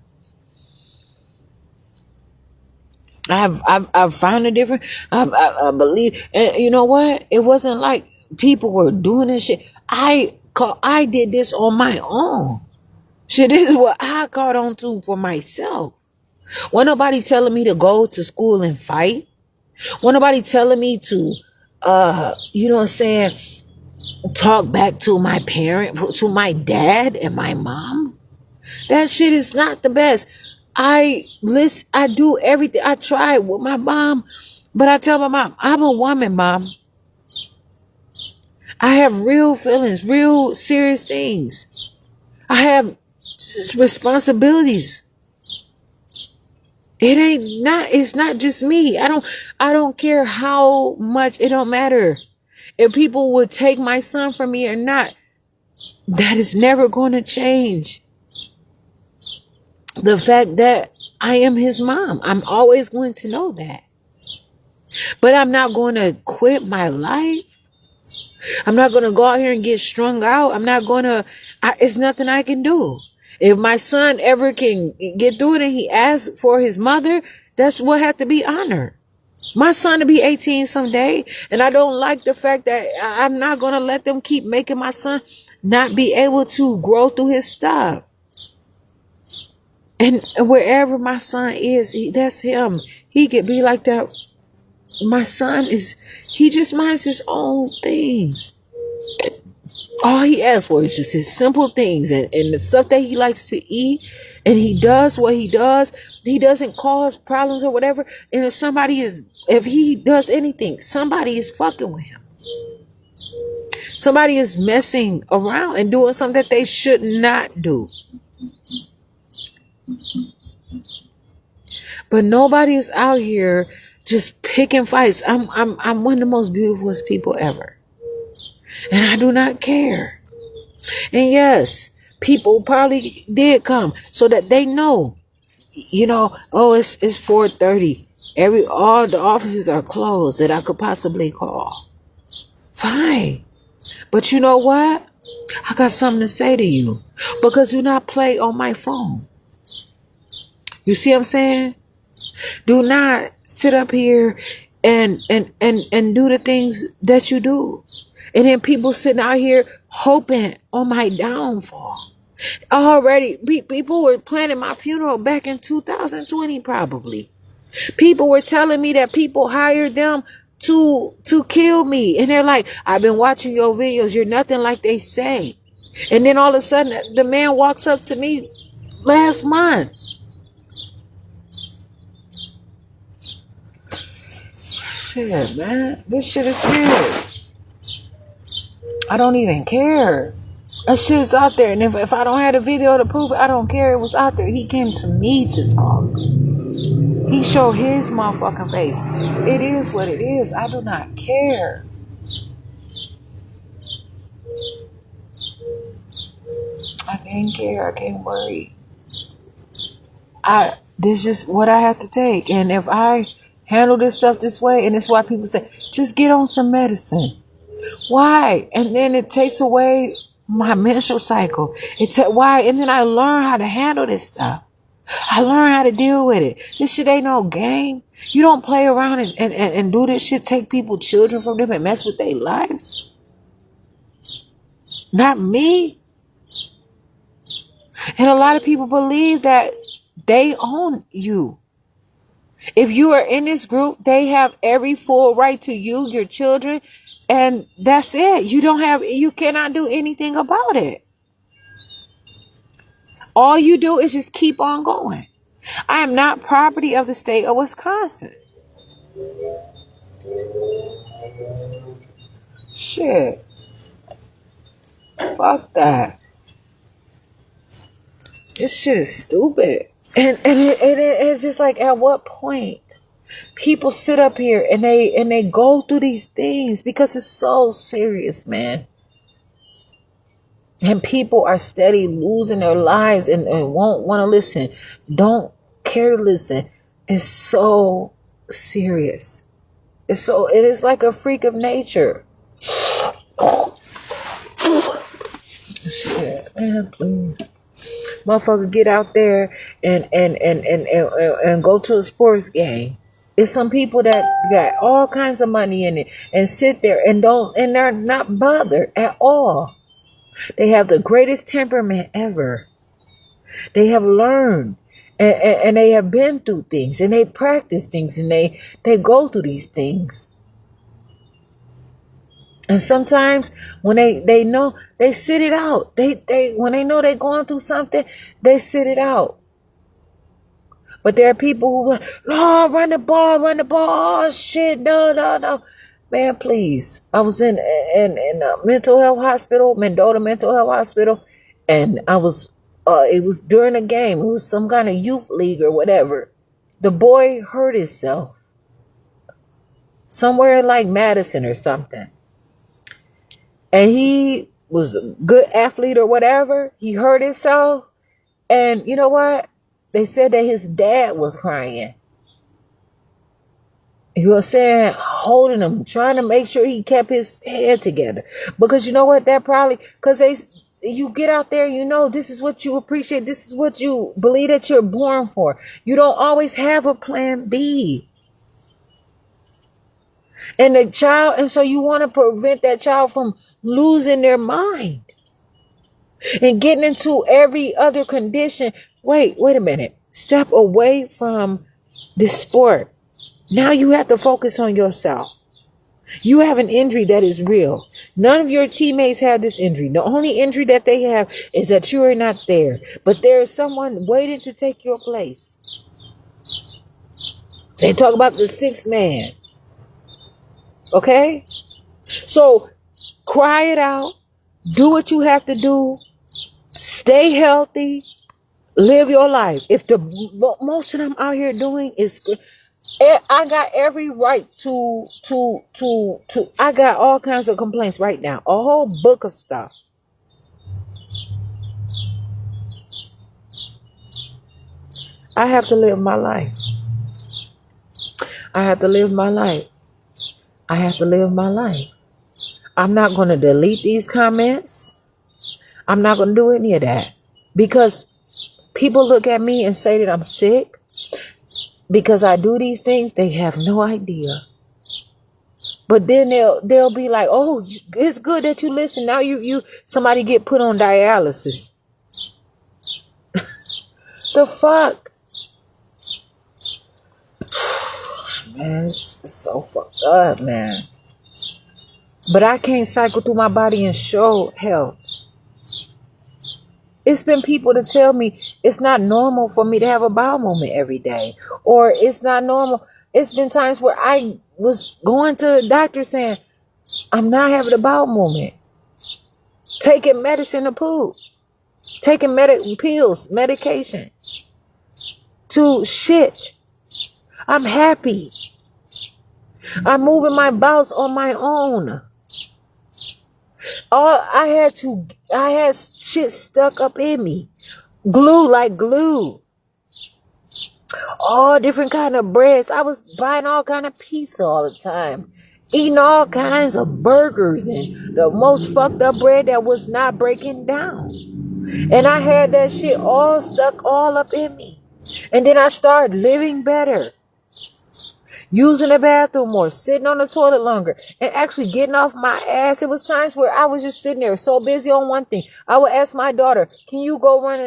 I've found a different, I believe, and you know what? It wasn't like people were doing this shit. I did this on my own. Shit, this is what I caught on to for myself. Wasn't nobody telling me to go to school and fight. Wasn't nobody telling me to, you know what I'm saying, talk back to my parent, to my dad and my mom. That shit is not the best. I do everything. I try with my mom, but I tell my mom, I'm a woman, mom. I have real feelings, real serious things. I have responsibilities. It's not just me. I don't care how much, it don't matter. If people would take my son from me or not, that is never going to change the fact that I am his mom. I'm always going to know that. But I'm not going to quit my life. I'm not going to go out here and get strung out. I'm not going to, it's nothing I can do. If my son ever can get through it and he asks for his mother, that's what has to be honored. My son to be 18 someday, and I don't like the fact that I'm not going to let them keep making my son not be able to grow through his stuff. And wherever my son is, that's him. He could be like that. My son he just minds his own things. All he asks for is just his simple things and the stuff that he likes to eat. And he does what he does. He doesn't cause problems or whatever. And if he does anything, somebody is fucking with him. Somebody is messing around and doing something that they should not do. But nobody is out here just picking fights. I'm one of the most beautifulest people ever. And I do not care. And yes, people probably did come so that they know, oh, it's 4:30. All the offices are closed that I could possibly call. Fine. But you know what? I got something to say to you, because do not play on my phone. You see what I'm saying? Do not sit up here and do the things that you do. And then people sitting out here hoping on my downfall. Already, people were planning my funeral back in 2020 probably. People were telling me that people hired them to kill me. And they're like, I've been watching your videos. You're nothing like they say. And then all of a sudden, the man walks up to me last month. Shit, man. This shit is serious. I don't even care. That shit is out there. And if I don't have the video to prove it, I don't care. It was out there. He came to me to talk. He showed his motherfucking face. It is what it is. I do not care. I can't care. I can't worry. This is just what I have to take. And if I handle this stuff this way, and it's why people say, just get on some medicine. Why? And then it takes away my menstrual cycle. Why? And then I learn how to handle this stuff. I learn how to deal with it. This shit ain't no game. You don't play around and do this shit, take people, children from them and mess with their lives. Not me. And a lot of people believe that they own you. If you are in this group, they have every full right to you, your children, and that's it. You cannot do anything about it. All you do is just keep on going. I am not property of the state of Wisconsin. Shit. Fuck that. This shit is stupid. And it's just like, at what point people sit up here and they go through these things because it's so serious, man. And people are steady losing their lives and won't want to listen. Don't care to listen. It's so serious. It is like a freak of nature. Shit, man, please. Motherfucker, get out there and go to a sports game. It's some people that got all kinds of money in it and sit there and they're not bothered at all. They have the greatest temperament ever. They have learned and they have been through things and they practice things and they go through these things. And sometimes when they know, they sit it out. They when they know they're going through something, they sit it out. But there are people who are like, no, run the ball. Oh shit, no. Man, please. I was in a mental health hospital, Mendota Mental Health Hospital, and I was it was during a game. It was some kind of youth league or whatever. The boy hurt himself. Somewhere like Madison or something. And he was a good athlete or whatever. He hurt himself. And you know what? They said that his dad was crying. He was saying, holding him, trying to make sure he kept his head together. Because you know what? That probably, because you get out there, you know, this is what you appreciate. This is what you believe that you're born for. You don't always have a plan B. And the child, and so you want to prevent that child from losing their mind and getting into every other condition. Wait a minute. Step away from this sport. Now you have to focus on yourself. You have an injury that is real. None of your teammates have this injury. The only injury that they have is that you are not there. But there is someone waiting to take your place. They talk about the sixth man. Okay? So cry it out. Do what you have to do. Stay healthy. Live your life. If the most of them out here doing is, I got every right to I got all kinds of complaints right now. A whole book of stuff. I have to live my life. I have to live my life. I have to live my life. I'm not going to delete these comments. I'm not going to do any of that. Because people look at me and say that I'm sick. Because I do these things, they have no idea. But then they'll be like, oh, it's good that you listen. Now you somebody get put on dialysis. The fuck? Man, it's so fucked up, man. But I can't cycle through my body and show health. It's been people to tell me it's not normal for me to have a bowel movement every day. Or it's not normal. It's been times where I was going to the doctor saying, I'm not having a bowel movement. Taking medicine to poop. Taking pills, medication. To shit. I'm happy. I'm moving my bowels on my own. I had shit stuck up in me. Glue. All different kind of breads. I was buying all kind of pizza all the time. Eating all kinds of burgers and the most fucked up bread that was not breaking down. And I had that shit all stuck all up in me. And then I started living better. Using the bathroom more, sitting on the toilet longer, and actually getting off my ass. It was times where I was just sitting there so busy on one thing. I would ask my daughter, can you go run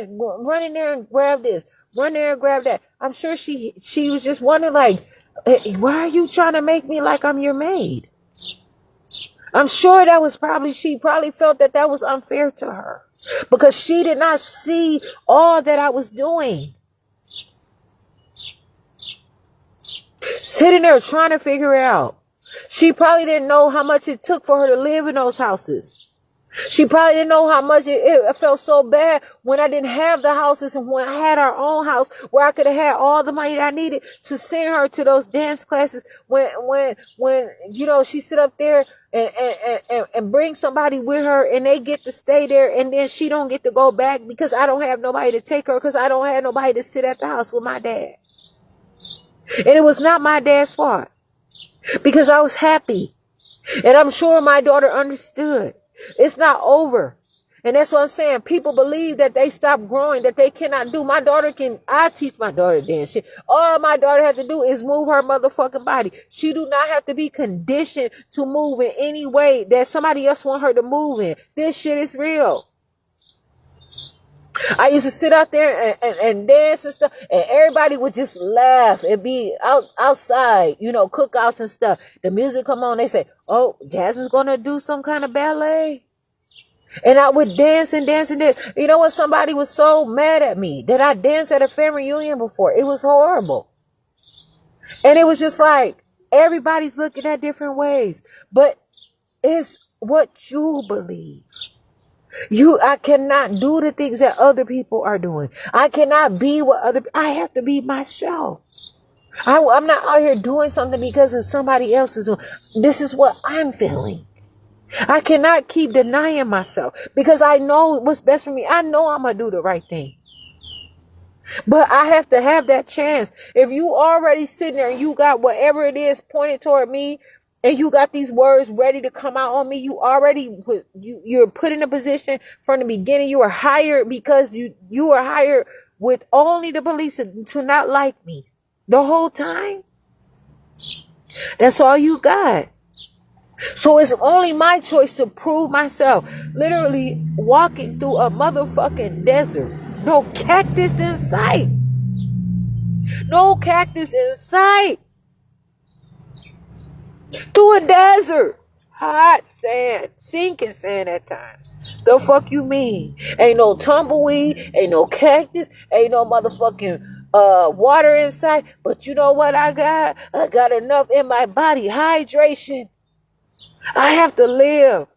in there and grab this? Run there and grab that. I'm sure she was just wondering, like, why are you trying to make me like I'm your maid? I'm sure she probably felt that was unfair to her. Because she did not see all that I was doing. Sitting there trying to figure it out. She probably didn't know how much it took for her to live in those houses. She probably didn't know how much it felt so bad when I didn't have the houses and when I had our own house where I could have had all the money that I needed to send her to those dance classes when you know, she sit up there and bring somebody with her and they get to stay there and then she don't get to go back because I don't have nobody to take her because I don't have nobody to sit at the house with my dad. And it was not my dad's fault because I was happy. And I'm sure my daughter understood. It's not over. And that's what I'm saying. People believe that they stop growing, that they cannot do. I teach my daughter dance shit. All my daughter has to do is move her motherfucking body. She do not have to be conditioned to move in any way that somebody else want her to move in. This shit is real. I used to sit out there and dance and stuff, and everybody would just laugh. It'd be outside, you know, cookouts and stuff. The music come on, they say, oh, Jasmine's gonna do some kind of ballet. And I would dance and dance and dance. You know what? Somebody was so mad at me that I danced at a family reunion before. It was horrible. And it was just like, everybody's looking at different ways. But it's what you believe. I cannot do the things that other people are doing. I cannot be I have to be myself. I'm not out here doing something because of somebody else's doing. This is what I'm feeling. I cannot keep denying myself because I know what's best for me. I know I'm going to do the right thing. But I have to have that chance. If you already sitting there and you got whatever it is pointed toward me, and you got these words ready to come out on me, you're put in a position from the beginning. You were hired because you were hired with only the beliefs to not like me the whole time. That's all you got. So it's only my choice to prove myself. Literally walking through a motherfucking desert. No cactus in sight. No cactus in sight. Through a desert. Hot sand. Sinking sand at times. The fuck you mean? Ain't no tumbleweed. Ain't no cactus. Ain't no motherfucking water in sight. But you know what I got? I got enough in my body. Hydration. I have to live.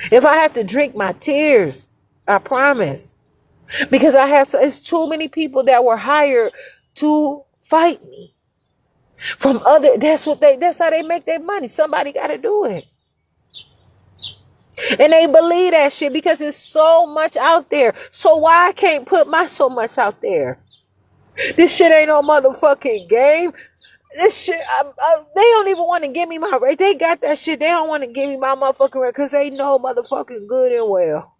If I have to drink my tears, I promise. Because it's too many people that were hired to fight me. That's how they make their money. Somebody got to do it. And they believe that shit because there's so much out there. So why I can't put my so much out there? This shit ain't no motherfucking game. This shit, they don't even want to give me my rate. They got that shit. They don't want to give me my motherfucking rate because they know motherfucking good and well.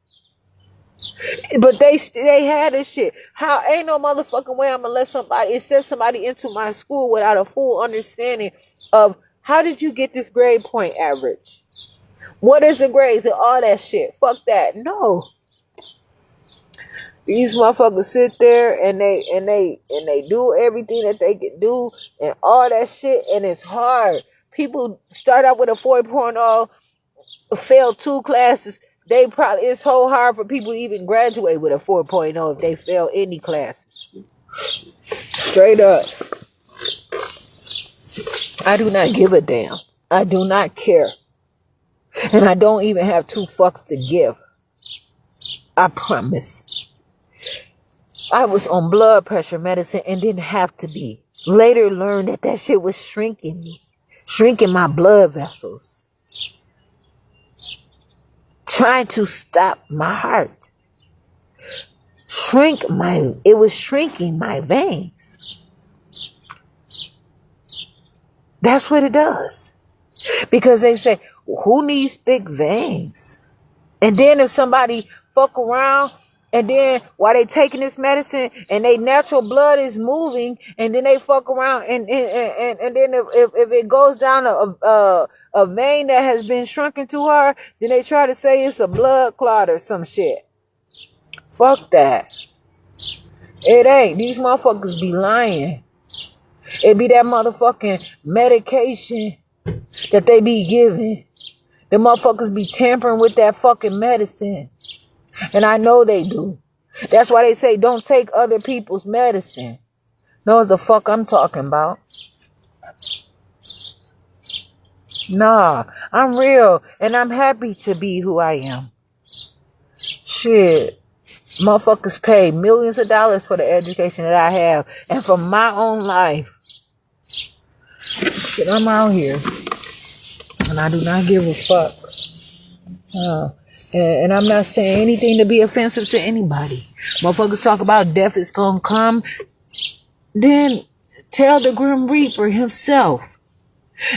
But they had this shit. How ain't no motherfucking way I'm gonna let accept somebody into my school without a full understanding of how did you get this grade point average? What is the grades and all that shit? Fuck that. No. These motherfuckers sit there and they do everything that they can do and all that shit, and it's hard. People start out with a 4.0, fail 2 classes. It's so hard for people to even graduate with a 4.0 if they fail any classes. Straight up. I do not give a damn. I do not care. And I don't even have 2 fucks to give. I promise. I was on blood pressure medicine and didn't have to be. Later learned that shit was shrinking me. Shrinking my blood vessels. Trying to stop my heart. It was shrinking my veins. That's what it does. Because they say, who needs thick veins? And then if somebody fuck around, and then while they taking this medicine and their natural blood is moving, and then they fuck around and then if it goes down a vein that has been shrunken too hard, then they try to say it's a blood clot or some shit. Fuck that. It ain't. These motherfuckers be lying. It be that motherfucking medication that they be giving. The motherfuckers be tampering with that fucking medicine. And I know they do. That's why they say don't take other people's medicine. Know what the fuck I'm talking about? Nah, I'm real. And I'm happy to be who I am. Shit. Motherfuckers pay millions of dollars for the education that I have. And for my own life. Shit, I'm out here. And I do not give a fuck. And I'm not saying anything to be offensive to anybody. Motherfuckers talk about death is gonna come. Then tell the Grim Reaper himself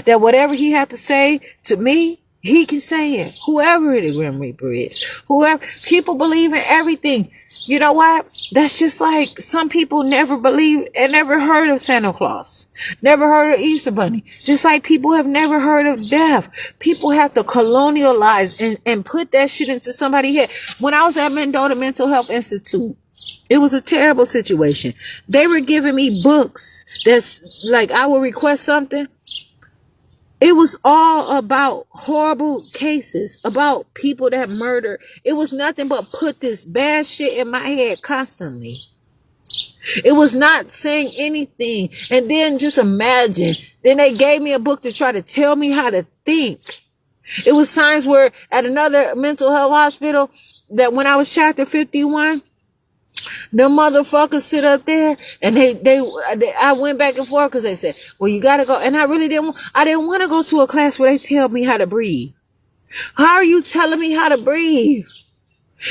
that whatever he had to say to me, he can say it. Whoever the Grim Reaper is. Whoever. People believe in everything. You know what? That's just like some people never believe and never heard of Santa Claus. Never heard of Easter Bunny. Just like people have never heard of death. People have to colonialize and put that shit into somebody's head. When I was at Mendota Mental Health Institute, it was a terrible situation. They were giving me books that's like I would request something. It was all about horrible cases, about people that murder. It was nothing but put this bad shit in my head constantly. It was not saying anything. And then just imagine. Then they gave me a book to try to tell me how to think. It was times where at another mental health hospital that when I was chapter 51, the motherfuckers sit up there and I went back and forth because they said, well, you gotta go. And I didn't want to go to a class where they tell me how to breathe. How are you telling me how to breathe?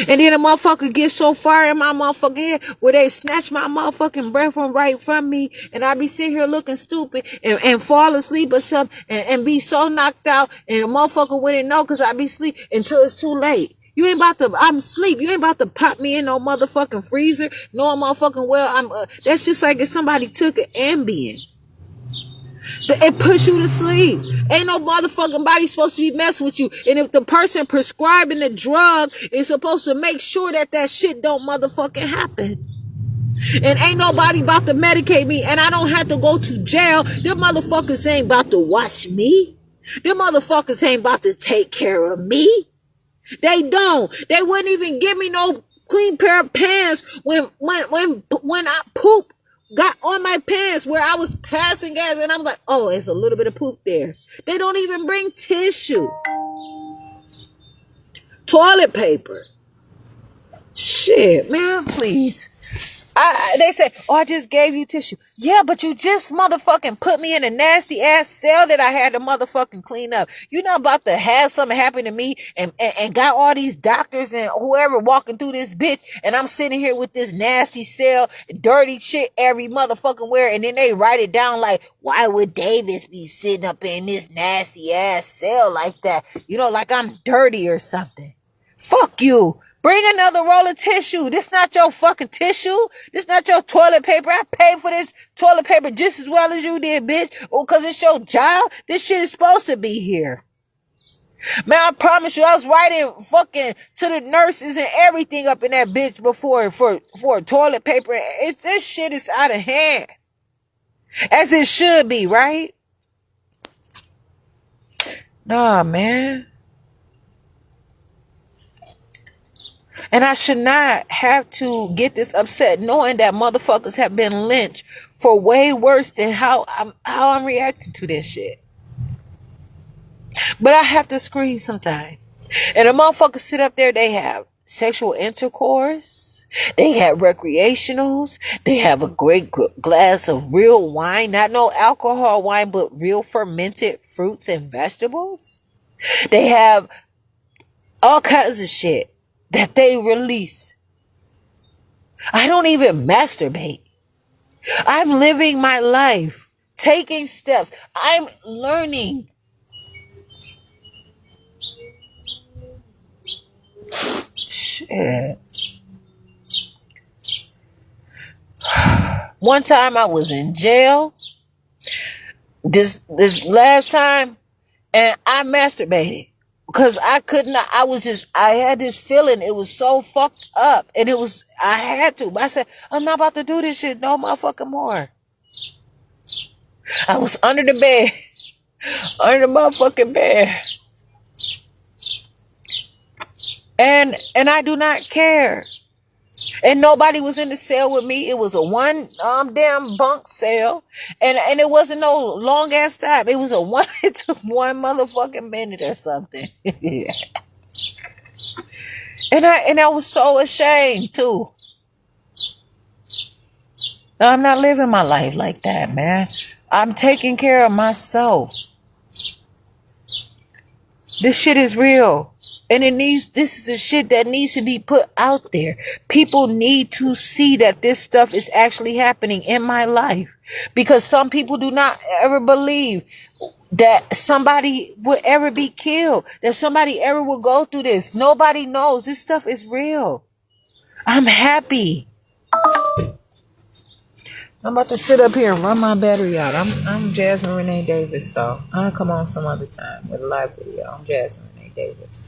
And then a motherfucker gets so far in my motherfucking head where they snatch my motherfucking breath from right from me, and I be sitting here looking stupid and fall asleep or something and be so knocked out, and a motherfucker wouldn't know because I be asleep until it's too late. You ain't about to, I'm asleep. You ain't about to pop me in no motherfucking freezer. No motherfucking well, that's just like if somebody took an Ambien. It push you to sleep. Ain't no motherfucking body supposed to be messing with you. And if the person prescribing the drug is supposed to make sure that that shit don't motherfucking happen. And ain't nobody about to medicate me, and I don't have to go to jail. Them motherfuckers ain't about to watch me. Them motherfuckers ain't about to take care of me. They don't. They wouldn't even give me no clean pair of pants when I poop got on my pants where I was passing gas, and I'm like, oh, it's a little bit of poop there. They don't even bring tissue. Toilet paper. Shit, man, please. They say, oh, I just gave you tissue. Yeah, but you just motherfucking put me in a nasty ass cell that I had to motherfucking clean up. You're not about to have something happen to me and got all these doctors and whoever walking through this bitch, and I'm sitting here with this nasty cell, dirty shit every motherfucking where, and then they write it down like, why would Davis be sitting up in this nasty ass cell like that? You know, like I'm dirty or something. Fuck you. Bring another roll of tissue. This not your fucking tissue. This not your toilet paper. I paid for this toilet paper just as well as you did, bitch. Oh, because it's your job. This shit is supposed to be here. Man, I promise you, I was writing fucking to the nurses and everything up in that bitch before for toilet paper. This shit is out of hand. As it should be, right? Nah, man. And I should not have to get this upset knowing that motherfuckers have been lynched for way worse than how I'm reacting to this shit. But I have to scream sometimes. And the motherfuckers sit up there, they have sexual intercourse. They have recreationals. They have a great glass of real wine. Not no alcohol wine, but real fermented fruits and vegetables. They have all kinds of shit that they release. I don't even masturbate. I'm living my life, taking steps. I'm learning. Shit. One time I was in jail. This last time, and I masturbated. Because I could not, I had this feeling it was so fucked up. And I had to. I said, I'm not about to do this shit no motherfucking more. I was under the bed. Under the motherfucking bed. And I do not care. And nobody was in the cell with me. It was a one damn bunk cell. And it wasn't no long ass time. It was it took one motherfucking minute or something. And I was so ashamed too. I'm not living my life like that, man. I'm taking care of myself. This shit is real. And this is the shit that needs to be put out there. People need to see that this stuff is actually happening in my life. Because some people do not ever believe that somebody would ever be killed. That somebody ever will go through this. Nobody knows. This stuff is real. I'm happy. I'm about to sit up here and run my battery out. I'm Jasmine Renee Davis, though. I'll come on some other time with a live video. I'm Jasmine Renee Davis.